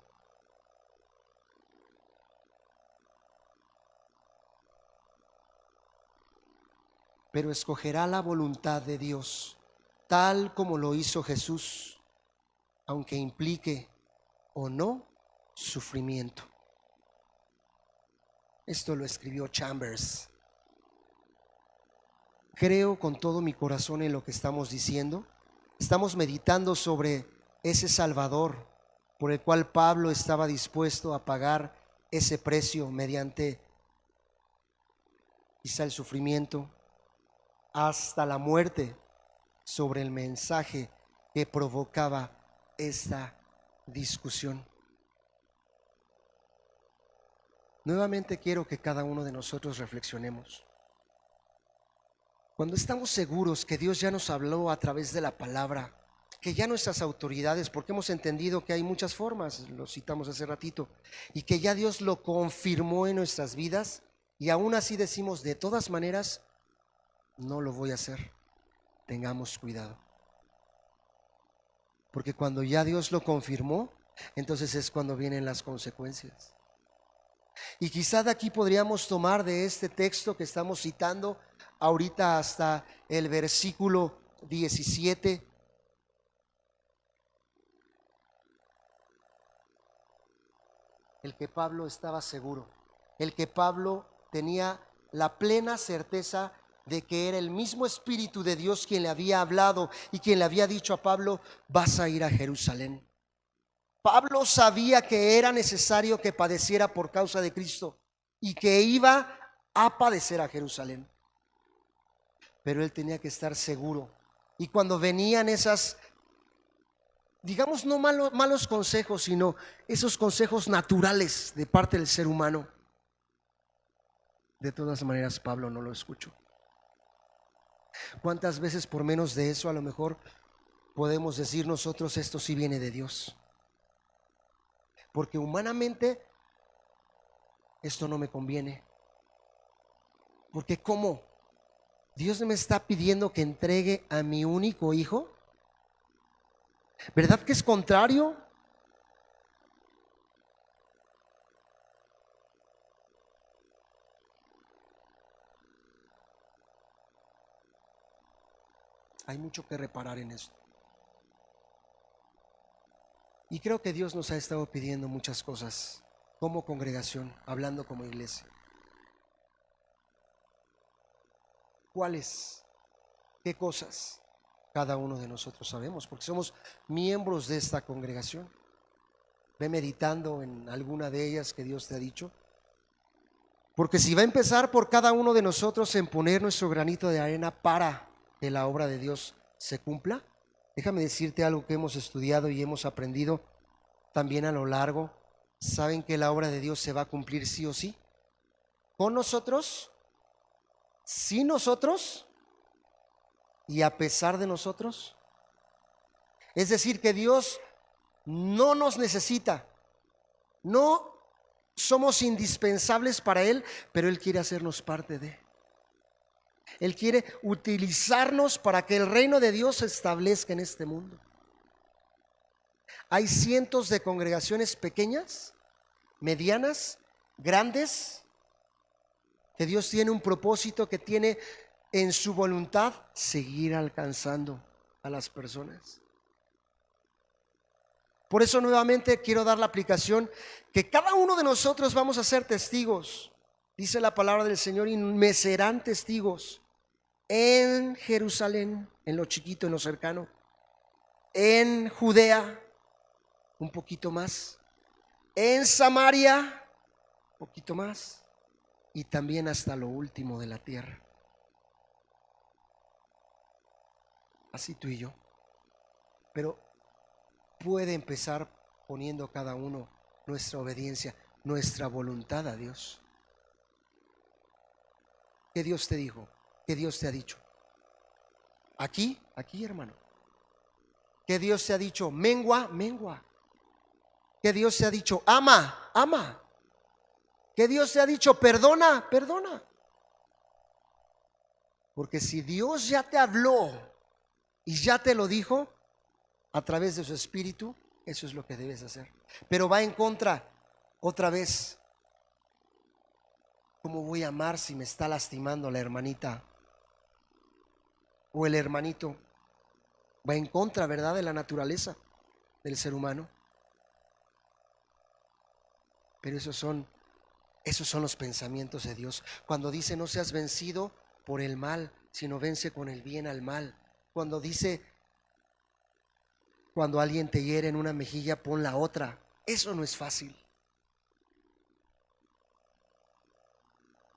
Pero escogerá la voluntad de Dios, tal como lo hizo Jesús, aunque implique o no sufrimiento. Esto lo escribió Chambers. Creo con todo mi corazón en lo que estamos diciendo. Estamos meditando sobre ese Salvador por el cual Pablo estaba dispuesto a pagar ese precio mediante quizá el sufrimiento, hasta la muerte, sobre el mensaje que provocaba esta discusión. Nuevamente quiero que cada uno de nosotros reflexionemos. Cuando estamos seguros que Dios ya nos habló a través de la palabra, que ya nuestras autoridades, porque hemos entendido que hay muchas formas, lo citamos hace ratito, y que ya Dios lo confirmó en nuestras vidas, y aún así decimos: de todas maneras, no lo voy a hacer. Tengamos cuidado, porque cuando ya Dios lo confirmó, entonces es cuando vienen las consecuencias. Y quizá de aquí podríamos tomar de este texto que estamos citando ahorita hasta el versículo 17. El que Pablo estaba seguro, el que Pablo tenía la plena certeza de que era el mismo Espíritu de Dios quien le había hablado y quien le había dicho a Pablo: vas a ir a Jerusalén. Pablo sabía que era necesario que padeciera por causa de Cristo y que iba a padecer a Jerusalén, pero él tenía que estar seguro. Y cuando venían esas, digamos, no malos consejos, sino esos consejos naturales de parte del ser humano, de todas maneras Pablo no lo escuchó. ¿Cuántas veces por menos de eso a lo mejor podemos decir nosotros: esto sí viene de Dios? Porque humanamente esto no me conviene. Porque ¿cómo? Dios me está pidiendo que entregue a mi único hijo. ¿Verdad que es contrario? Hay mucho que reparar en esto. Y creo que Dios nos ha estado pidiendo muchas cosas como congregación, hablando como iglesia. ¿Cuáles? ¿Qué cosas? Cada uno de nosotros sabemos, porque somos miembros de esta congregación. Ve meditando en alguna de ellas que Dios te ha dicho. Porque si va a empezar por cada uno de nosotros en poner nuestro granito de arena para que la obra de Dios se cumpla, déjame decirte algo que hemos estudiado y hemos aprendido también a lo largo. ¿Saben que la obra de Dios se va a cumplir sí o sí? ¿Con nosotros? ¿Sin nosotros? ¿Y a pesar de nosotros? Es decir, que Dios no nos necesita, no somos indispensables para Él, pero Él quiere hacernos parte de. Él quiere utilizarnos para que el reino de Dios se establezca en este mundo. Hay cientos de congregaciones pequeñas, medianas, grandes, que Dios tiene un propósito, que tiene en su voluntad seguir alcanzando a las personas. Por eso nuevamente quiero dar la aplicación que cada uno de nosotros vamos a ser testigos. Dice la palabra del Señor: y me serán testigos en Jerusalén, en lo chiquito, en lo cercano, en Judea, un poquito más, en Samaria, un poquito más, y también hasta lo último de la tierra. Así tú y yo. Pero puede empezar poniendo cada uno nuestra obediencia, nuestra voluntad a Dios. ¿Qué Dios te dijo? ¿Qué Dios te ha dicho? Aquí, hermano. ¿Qué Dios te ha dicho? Mengua, mengua. que Dios te ha dicho, ama, ama. Que Dios te ha dicho, perdona, perdona. Porque si Dios ya te habló y ya te lo dijo a través de su Espíritu, eso es lo que debes hacer. Pero va en contra, otra vez. ¿Cómo voy a amar si me está lastimando la hermanita o el hermanito? Va en contra, ¿verdad?, de la naturaleza del ser humano. Pero esos son los pensamientos de Dios. Cuando dice, no seas vencido por el mal, sino vence con el bien al mal. Cuando dice, cuando alguien te hiere en una mejilla, pon la otra. Eso no es fácil.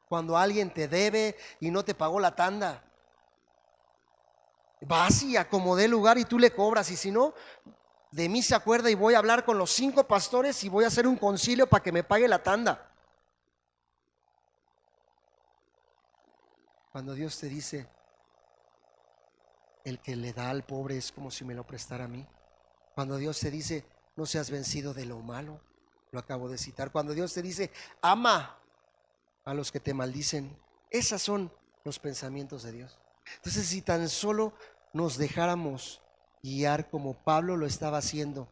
Cuando alguien te debe y no te pagó la tanda, vas y acomodé el lugar y tú le cobras. Y si no, de mí se acuerda y voy a hablar con los 5 pastores y voy a hacer un concilio para que me pague la tanda. Cuando Dios te dice, el que le da al pobre es como si me lo prestara a mí. Cuando Dios te dice, no seas vencido de lo malo, lo acabo de citar. Cuando Dios te dice, ama a los que te maldicen, esos son los pensamientos de Dios. Entonces, si tan solo nos dejáramos guiar como Pablo lo estaba haciendo,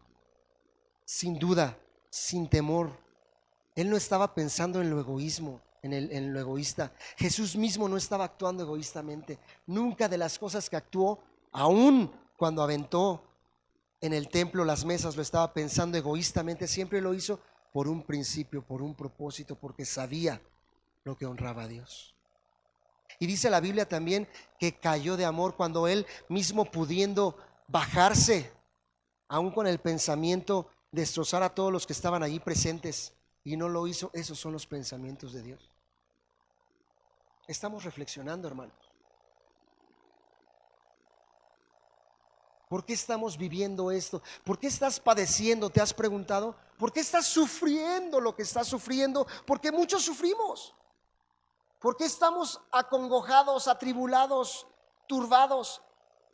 sin duda, sin temor, él no estaba pensando en lo egoísmo, en lo egoísta. Jesús mismo no estaba actuando egoístamente. Nunca de las cosas que actuó, aún cuando aventó en el templo las mesas, lo estaba pensando egoístamente. Siempre lo hizo por un principio, por un propósito, porque sabía lo que honraba a Dios. Y dice la Biblia también que cayó de amor cuando él mismo, pudiendo bajarse, aún con el pensamiento de destrozar a todos los que estaban allí presentes, y no lo hizo. Esos son los pensamientos de Dios. Estamos reflexionando, hermanos. ¿Por qué estamos viviendo esto? ¿Por qué estás padeciendo? ¿Te has preguntado? ¿Por qué estás sufriendo lo que estás sufriendo? Porque muchos sufrimos. ¿Por qué estamos acongojados, atribulados, turbados?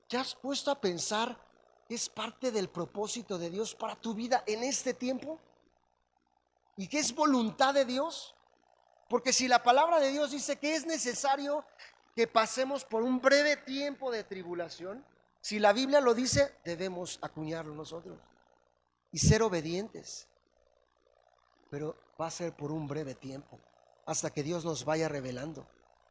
¿Te has puesto a pensar que es parte del propósito de Dios para tu vida en este tiempo? ¿Y que es voluntad de Dios? Porque si la palabra de Dios dice que es necesario que pasemos por un breve tiempo de tribulación, si la Biblia lo dice, debemos acuñarlo nosotros y ser obedientes. Pero va a ser por un breve tiempo, hasta que Dios nos vaya revelando,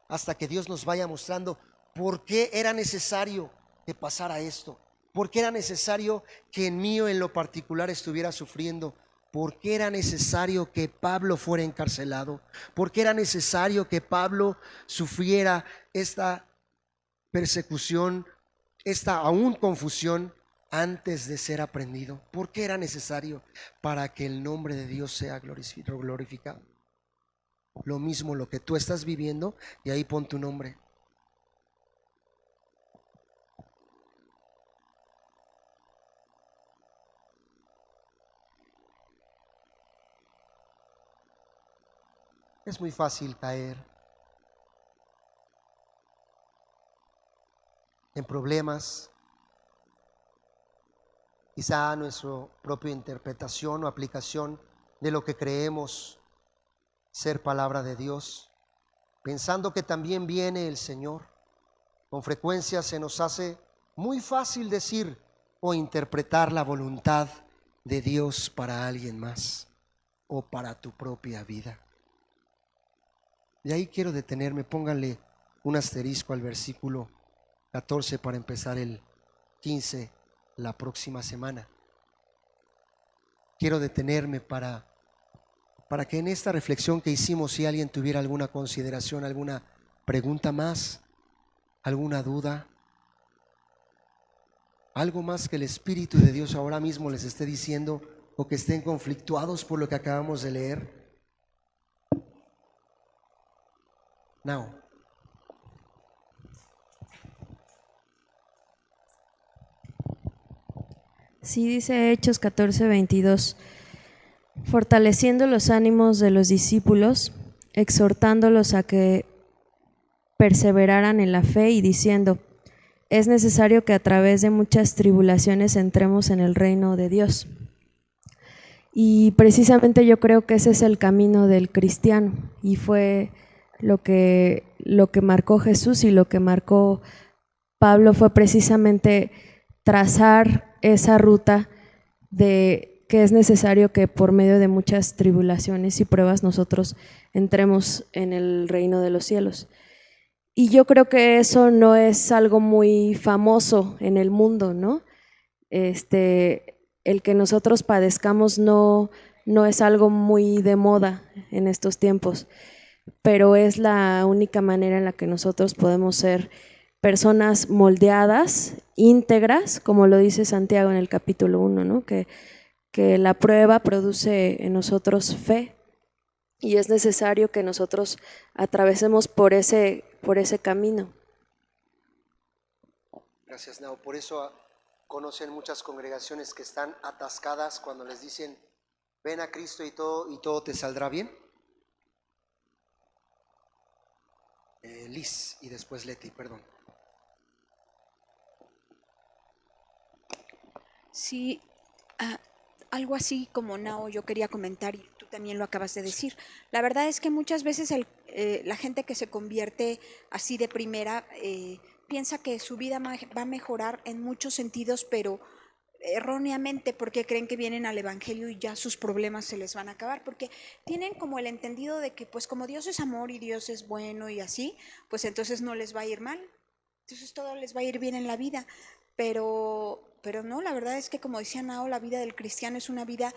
hasta que Dios nos vaya mostrando por qué era necesario que pasara esto, por qué era necesario que en mí, en lo particular, estuviera sufriendo, por qué era necesario que Pablo fuera encarcelado, por qué era necesario que Pablo sufriera esta persecución, esta aún confusión antes de ser aprendido. ¿Por qué era necesario? Para que el nombre de Dios sea glorificado. Lo mismo lo que tú estás viviendo, y ahí pon tu nombre. Es muy fácil caer en problemas, quizá nuestra propia interpretación o aplicación de lo que creemos ser palabra de Dios, pensando que también viene el Señor. Con frecuencia se nos hace muy fácil decir o interpretar la voluntad de Dios para alguien más o para tu propia vida. Y ahí quiero detenerme. Pónganle un asterisco al versículo 14 para empezar el 15 la próxima semana. Quiero detenerme para que en esta reflexión que hicimos, si alguien tuviera alguna consideración, alguna pregunta más, alguna duda, algo más que el Espíritu de Dios ahora mismo les esté diciendo, o que estén conflictuados por lo que acabamos de leer. Now. Sí, dice Hechos 14:22, fortaleciendo los ánimos de los discípulos, exhortándolos a que perseveraran en la fe y diciendo, es necesario que a través de muchas tribulaciones entremos en el reino de Dios. Y precisamente yo creo que ese es el camino del cristiano y fue lo que marcó Jesús y lo que marcó Pablo fue precisamente trazar esa ruta de que es necesario que por medio de muchas tribulaciones y pruebas nosotros entremos en el reino de los cielos. Y yo creo que eso no es algo muy famoso en el mundo, ¿no? El que nosotros padezcamos no es algo muy de moda en estos tiempos, pero es la única manera en la que nosotros podemos ser personas moldeadas, íntegras, como lo dice Santiago en el capítulo 1, ¿no? Que la prueba produce en nosotros fe y es necesario que nosotros atravesemos por ese camino. Gracias, Nao. Por eso conocen muchas congregaciones que están atascadas cuando les dicen, ven a Cristo y todo te saldrá bien. Liz y después Leti, perdón. Sí, algo así como Nao yo quería comentar y tú también lo acabas de decir. La verdad es que muchas veces la gente que se convierte así de primera piensa que su vida va a mejorar en muchos sentidos, pero erróneamente porque creen que vienen al evangelio y ya sus problemas se les van a acabar, porque tienen como el entendido de que pues como Dios es amor y Dios es bueno y así, pues entonces no les va a ir mal, entonces todo les va a ir bien en la vida, pero no, la verdad es que como decía Nao, la vida del cristiano es una vida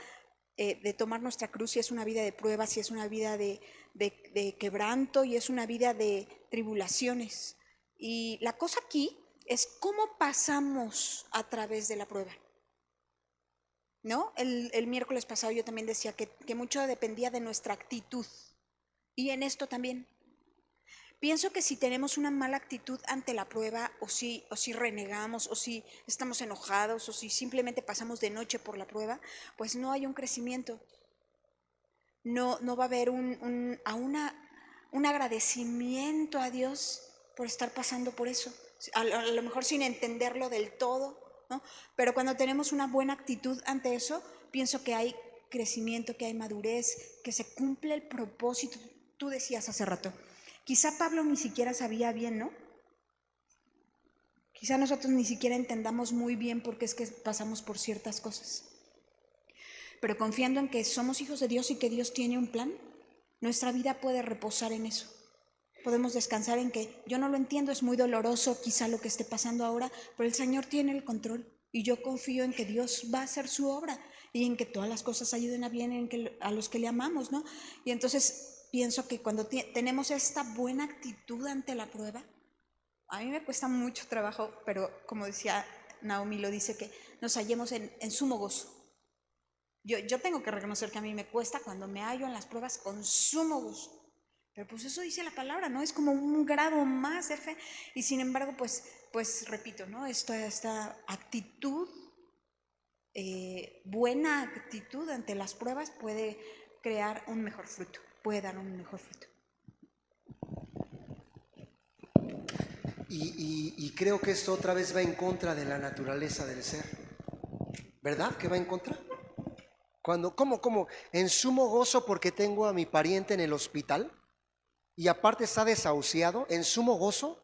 de tomar nuestra cruz y es una vida de pruebas y es una vida de quebranto y es una vida de tribulaciones. Y la cosa aquí es cómo pasamos a través de la prueba. ¿No? El miércoles pasado yo también decía que mucho dependía de nuestra actitud. Y en esto también. Pienso que si tenemos una mala actitud ante la prueba, o si renegamos, o si estamos enojados, o si simplemente pasamos de noche por la prueba, pues no hay un crecimiento. No va a haber un agradecimiento a Dios por estar pasando por eso. A lo mejor sin entenderlo del todo, ¿no? Pero cuando tenemos una buena actitud ante eso, pienso que hay crecimiento, que hay madurez, que se cumple el propósito. Tú decías hace rato, quizá Pablo ni siquiera sabía bien, ¿no? Quizá nosotros ni siquiera entendamos muy bien por qué es que pasamos por ciertas cosas. Pero confiando en que somos hijos de Dios y que Dios tiene un plan, nuestra vida puede reposar en eso. Podemos descansar en que yo no lo entiendo, es muy doloroso quizá lo que esté pasando ahora, pero el Señor tiene el control y yo confío en que Dios va a hacer su obra y en que todas las cosas ayuden a bien a los que le amamos, ¿no? Y entonces pienso que cuando tenemos esta buena actitud ante la prueba, a mí me cuesta mucho trabajo, pero como decía Naomi, lo dice, que nos hallemos en sumo gozo. Yo tengo que reconocer que a mí me cuesta cuando me hallo en las pruebas con sumo gozo. Pero pues eso dice la palabra, ¿no? Es como un grado más de fe. Y sin embargo, pues repito, ¿no? Esta actitud, buena actitud ante las pruebas puede crear un mejor fruto, puede dar un mejor fruto. Y creo que esto otra vez va en contra de la naturaleza del ser. ¿Verdad que va en contra? ¿Cómo? En sumo gozo porque tengo a mi pariente en el hospital y aparte está desahuciado, en sumo gozo,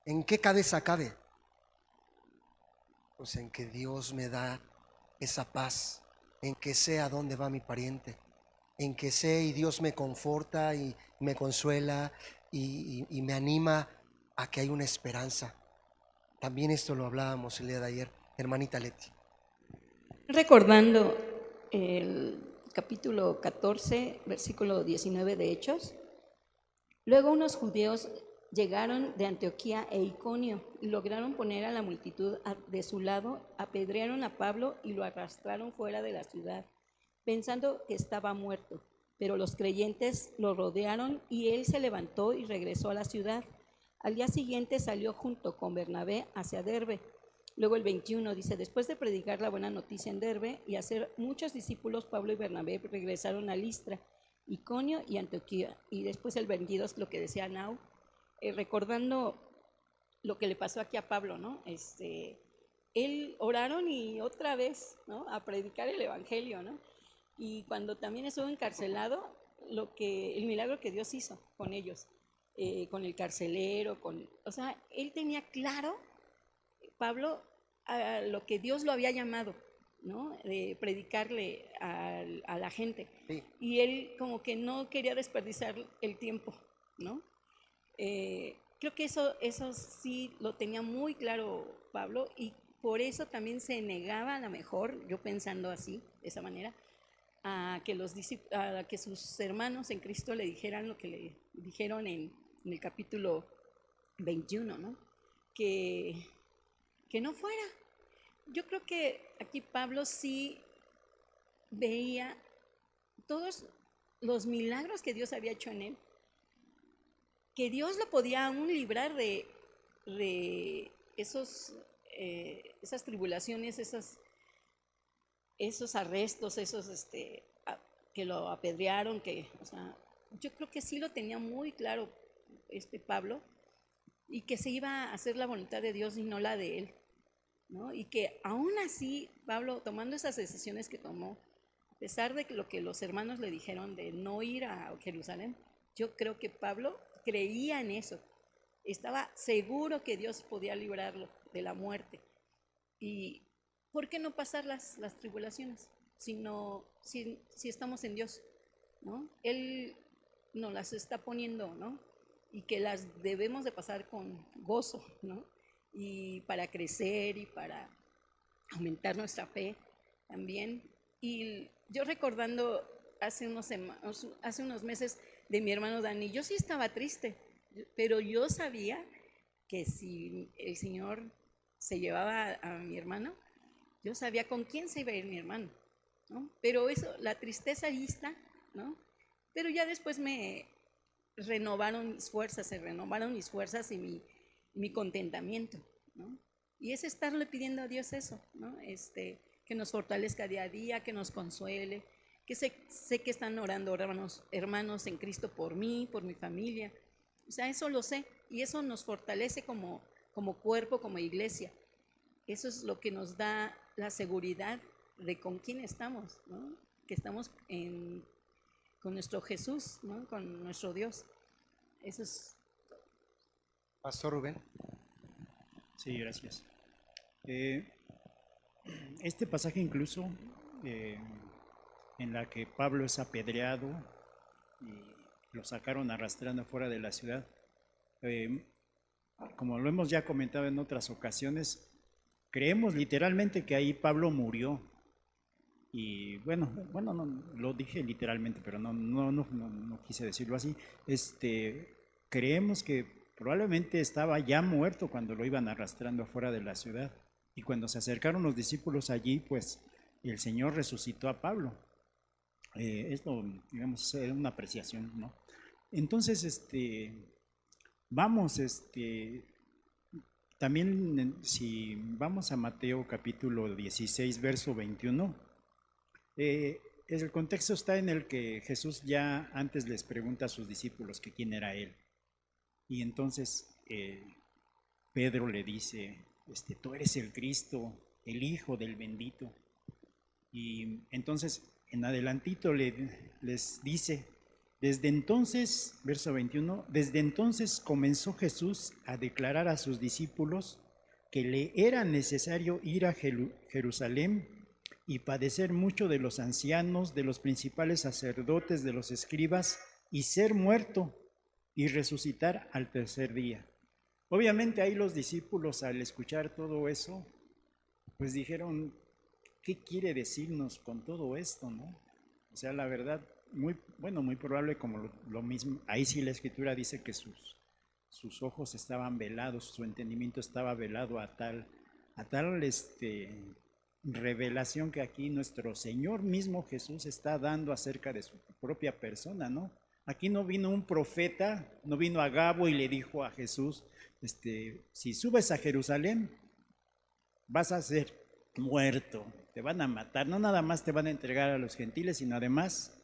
¿en qué cabeza cabe? Pues en que Dios me da esa paz, en que sé a dónde va mi pariente, en que sé y Dios me conforta y me consuela y me anima a que hay una esperanza. También esto lo hablábamos el día de ayer, hermanita Leti. Recordando el capítulo 14, versículo 19 de Hechos, luego unos judíos llegaron de Antioquía e Iconio y lograron poner a la multitud de su lado, apedrearon a Pablo y lo arrastraron fuera de la ciudad, pensando que estaba muerto. Pero los creyentes lo rodearon y él se levantó y regresó a la ciudad. Al día siguiente salió junto con Bernabé hacia Derbe. Luego el 21 dice, después de predicar la buena noticia en Derbe y hacer muchos discípulos, Pablo y Bernabé regresaron a Listra, Iconio y Antioquía. Y después el 22, lo que decía Nao, recordando lo que le pasó aquí a Pablo, ¿no? Él oraron y otra vez, ¿no? A predicar el evangelio, ¿no? Y cuando también estuvo encarcelado, el milagro que Dios hizo con ellos, con el carcelero, o sea, él tenía claro, Pablo, a lo que Dios lo había llamado, ¿no? De predicarle a la gente. Sí. Y él como que no quería desperdiciar el tiempo, ¿no? Creo que eso sí lo tenía muy claro Pablo, y por eso también se negaba, a lo mejor, yo pensando así, de esa manera, a que sus hermanos en Cristo le dijeran lo que le dijeron en el capítulo 21, ¿no? Que no fuera. Yo creo que aquí Pablo sí veía todos los milagros que Dios había hecho en él, que Dios lo podía aún librar de esas tribulaciones, esos arrestos, que lo apedrearon, o sea, yo creo que sí lo tenía muy claro Pablo, y que se iba a hacer la voluntad de Dios y no la de él, ¿no? Y que aún así, Pablo, tomando esas decisiones que tomó, a pesar de lo que los hermanos le dijeron de no ir a Jerusalén, yo creo que Pablo creía en eso, estaba seguro que Dios podía librarlo de la muerte. ¿Y por qué no pasar las tribulaciones si estamos en Dios, ¿no? Él nos las está poniendo, ¿no? Y que las debemos de pasar con gozo, ¿no? Y para crecer y para aumentar nuestra fe también. Y yo recordando hace unos meses de mi hermano Dani, yo sí estaba triste, pero yo sabía que si el Señor se llevaba a mi hermano, yo sabía con quién se iba a ir mi hermano, ¿no? Pero eso, la tristeza ahí está, ¿no? Pero ya después se renovaron mis fuerzas y mi contentamiento, ¿no? Y es estarle pidiendo a Dios eso, ¿no? Que nos fortalezca día a día, que nos consuele, que sé que están orando hermanos en Cristo por mí, por mi familia. O sea, eso lo sé, y eso nos fortalece como cuerpo, como iglesia. Eso es lo que nos da la seguridad de con quién estamos, ¿no? Que estamos con nuestro Jesús, ¿no? Con nuestro Dios. Eso es. Pastor Rubén. Sí, gracias. Este pasaje incluso, en la que Pablo es apedreado y lo sacaron arrastrando fuera de la ciudad, como lo hemos ya comentado en otras ocasiones, creemos literalmente que ahí Pablo murió. Y bueno, no, lo dije literalmente, pero no quise decirlo así. Creemos que probablemente estaba ya muerto cuando lo iban arrastrando afuera de la ciudad. Y cuando se acercaron los discípulos allí, pues el Señor resucitó a Pablo. Esto, digamos, es una apreciación, ¿no? Entonces, vamos, también si vamos a Mateo capítulo 16, verso 21, el contexto está en el que Jesús ya antes les pregunta a sus discípulos que quién era él. Y entonces Pedro le dice, tú eres el Cristo, el Hijo del bendito. Y entonces en adelantito les dice, desde entonces, verso 21, desde entonces comenzó Jesús a declarar a sus discípulos que le era necesario ir a Jerusalén y padecer mucho de los ancianos, de los principales sacerdotes, de los escribas, y ser muerto y resucitar al tercer día. Obviamente ahí los discípulos, al escuchar todo eso, pues dijeron, ¿qué quiere decirnos con todo esto, no? O sea, la verdad, muy probable como lo mismo, ahí sí la Escritura dice que sus ojos estaban velados, su entendimiento estaba velado a tal revelación que aquí nuestro Señor mismo Jesús está dando acerca de su propia persona, ¿no? Aquí no vino un profeta, no vino Agabo y le dijo a Jesús, si subes a Jerusalén, vas a ser muerto, te van a matar, no nada más te van a entregar a los gentiles, sino además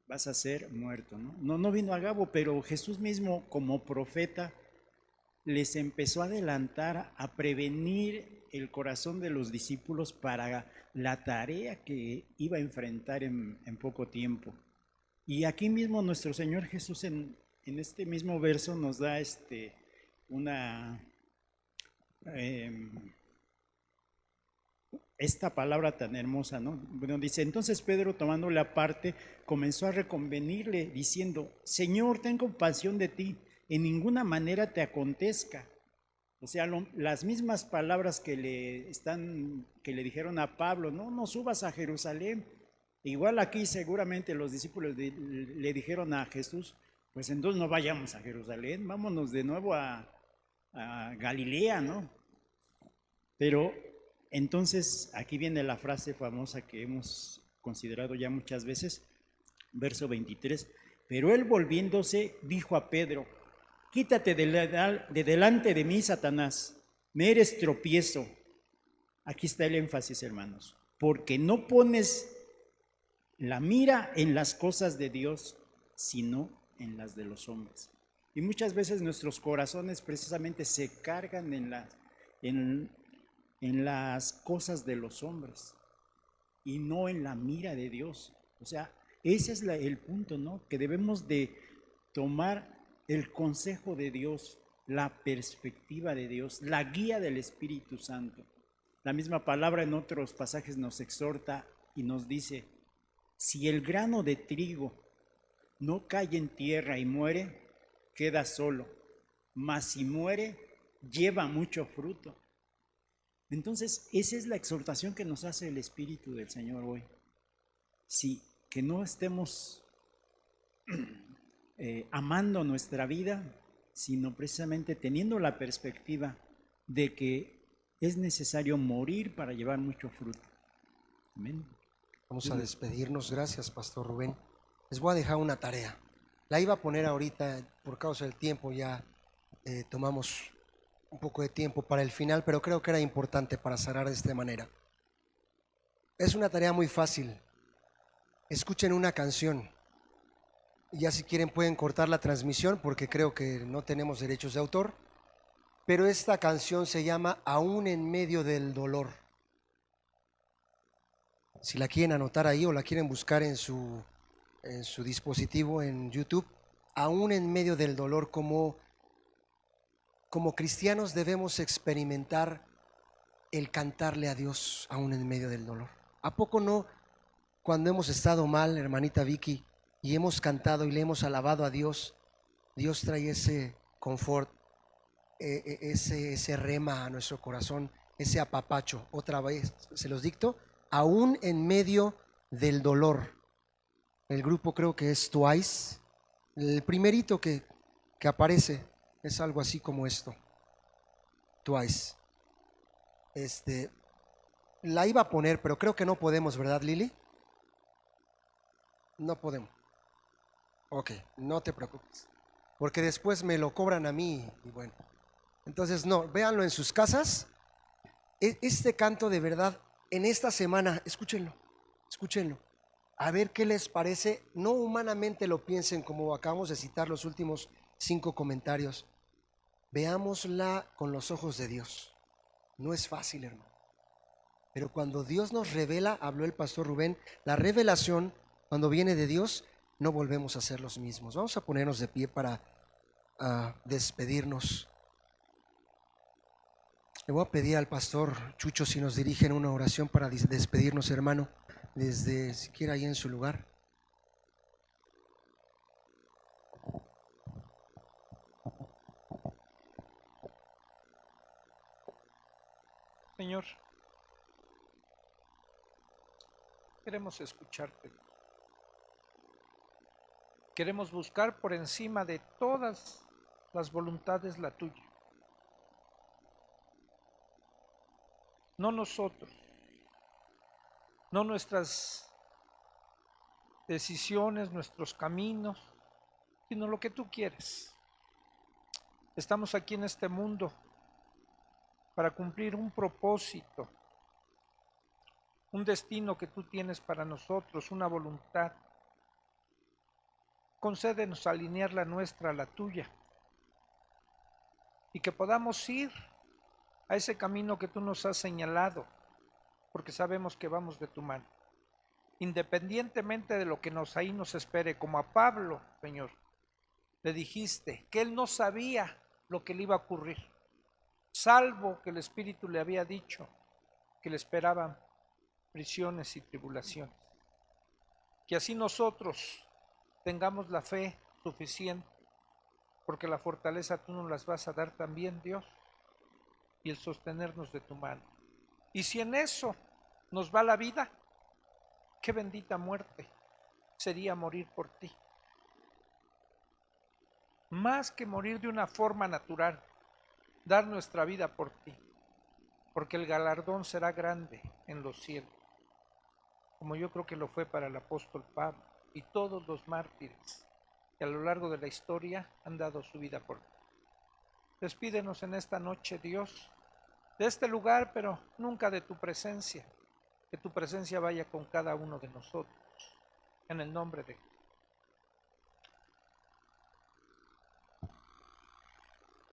vas a ser muerto, ¿no? No vino Agabo, pero Jesús mismo como profeta les empezó a adelantar, a prevenir el corazón de los discípulos para la tarea que iba a enfrentar en poco tiempo. Y aquí mismo nuestro Señor Jesús en este mismo verso nos da una esta palabra tan hermosa, ¿no? Bueno, dice, entonces Pedro, tomándole aparte, comenzó a reconvenirle, diciendo, Señor, ten compasión de ti, en ninguna manera te acontezca. O sea, las mismas palabras que le dijeron a Pablo, no subas a Jerusalén. Igual aquí seguramente los discípulos le dijeron a Jesús, pues entonces no vayamos a Jerusalén, vámonos de nuevo a Galilea, ¿no? Pero entonces aquí viene la frase famosa que hemos considerado ya muchas veces, verso 23, pero él volviéndose dijo a Pedro, quítate de delante de mí, Satanás, me eres tropiezo. Aquí está el énfasis, hermanos, porque no pones la mira en las cosas de Dios, sino en las de los hombres. Y muchas veces nuestros corazones precisamente se cargan en las cosas de los hombres y no en la mira de Dios. O sea, ese es el punto, ¿no? Que debemos de tomar el consejo de Dios, la perspectiva de Dios, la guía del Espíritu Santo. La misma palabra en otros pasajes nos exhorta y nos dice, si el grano de trigo no cae en tierra y muere, queda solo, mas si muere, lleva mucho fruto. Entonces, esa es la exhortación que nos hace el Espíritu del Señor hoy. Sí, que no estemos amando nuestra vida, sino precisamente teniendo la perspectiva de que es necesario morir para llevar mucho fruto. Amén. Vamos a despedirnos. Gracias, Pastor Rubén. Les voy a dejar una tarea. La iba a poner ahorita, por causa del tiempo, ya tomamos un poco de tiempo para el final, pero creo que era importante para cerrar de esta manera. Es una tarea muy fácil. Escuchen una canción. Y ya si quieren pueden cortar la transmisión porque creo que no tenemos derechos de autor. Pero esta canción se llama Aún en medio del dolor. Si la quieren anotar ahí o la quieren buscar en su dispositivo en YouTube, Aún en medio del dolor, como cristianos debemos experimentar el cantarle a Dios aún en medio del dolor. ¿A poco no? Cuando hemos estado mal, hermanita Vicky, y hemos cantado y le hemos alabado a Dios, Dios trae ese confort, ese rema a nuestro corazón, ese apapacho. Otra vez, se los dicto, aún en medio del dolor. El grupo creo que es Twice. El primerito que aparece es algo así como esto. Twice. La iba a poner, pero creo que no podemos, ¿verdad, Lili? No podemos. Ok, no te preocupes. Porque después me lo cobran a mí y bueno. Entonces, no, véanlo en sus casas. Este canto de verdad, en esta semana, escúchenlo. A ver qué les parece. No humanamente lo piensen como acabamos de citar los últimos 5 comentarios. Veámosla con los ojos de Dios. No es fácil, hermano. Pero cuando Dios nos revela, habló el pastor Rubén, la revelación, cuando viene de Dios, no volvemos a ser los mismos. Vamos a ponernos de pie para despedirnos. Le voy a pedir al pastor Chucho si nos dirige en una oración para despedirnos, hermano, desde siquiera ahí en su lugar. Señor, queremos escucharte. Queremos buscar por encima de todas las voluntades la tuya. No nosotros, no nuestras decisiones, nuestros caminos, sino lo que tú quieres. Estamos aquí en este mundo para cumplir un propósito, un destino que tú tienes para nosotros, una voluntad. Concédenos alinear la nuestra a la tuya y que podamos ir a ese camino que tú nos has señalado, porque sabemos que vamos de tu mano. Independientemente de lo que ahí nos espere, como a Pablo, Señor, le dijiste que él no sabía lo que le iba a ocurrir, salvo que el Espíritu le había dicho que le esperaban prisiones y tribulaciones. Que así nosotros tengamos la fe suficiente, porque la fortaleza tú nos las vas a dar también, Dios, y el sostenernos de tu mano. Y si en eso nos va la vida, qué bendita muerte sería morir por ti. Más que morir de una forma natural, dar nuestra vida por ti, porque el galardón será grande en los cielos, como yo creo que lo fue para el apóstol Pablo y todos los mártires que a lo largo de la historia han dado su vida por ti. Despídenos en esta noche, Dios, de este lugar, pero nunca de tu presencia. Que tu presencia vaya con cada uno de nosotros. En el nombre de Jesús.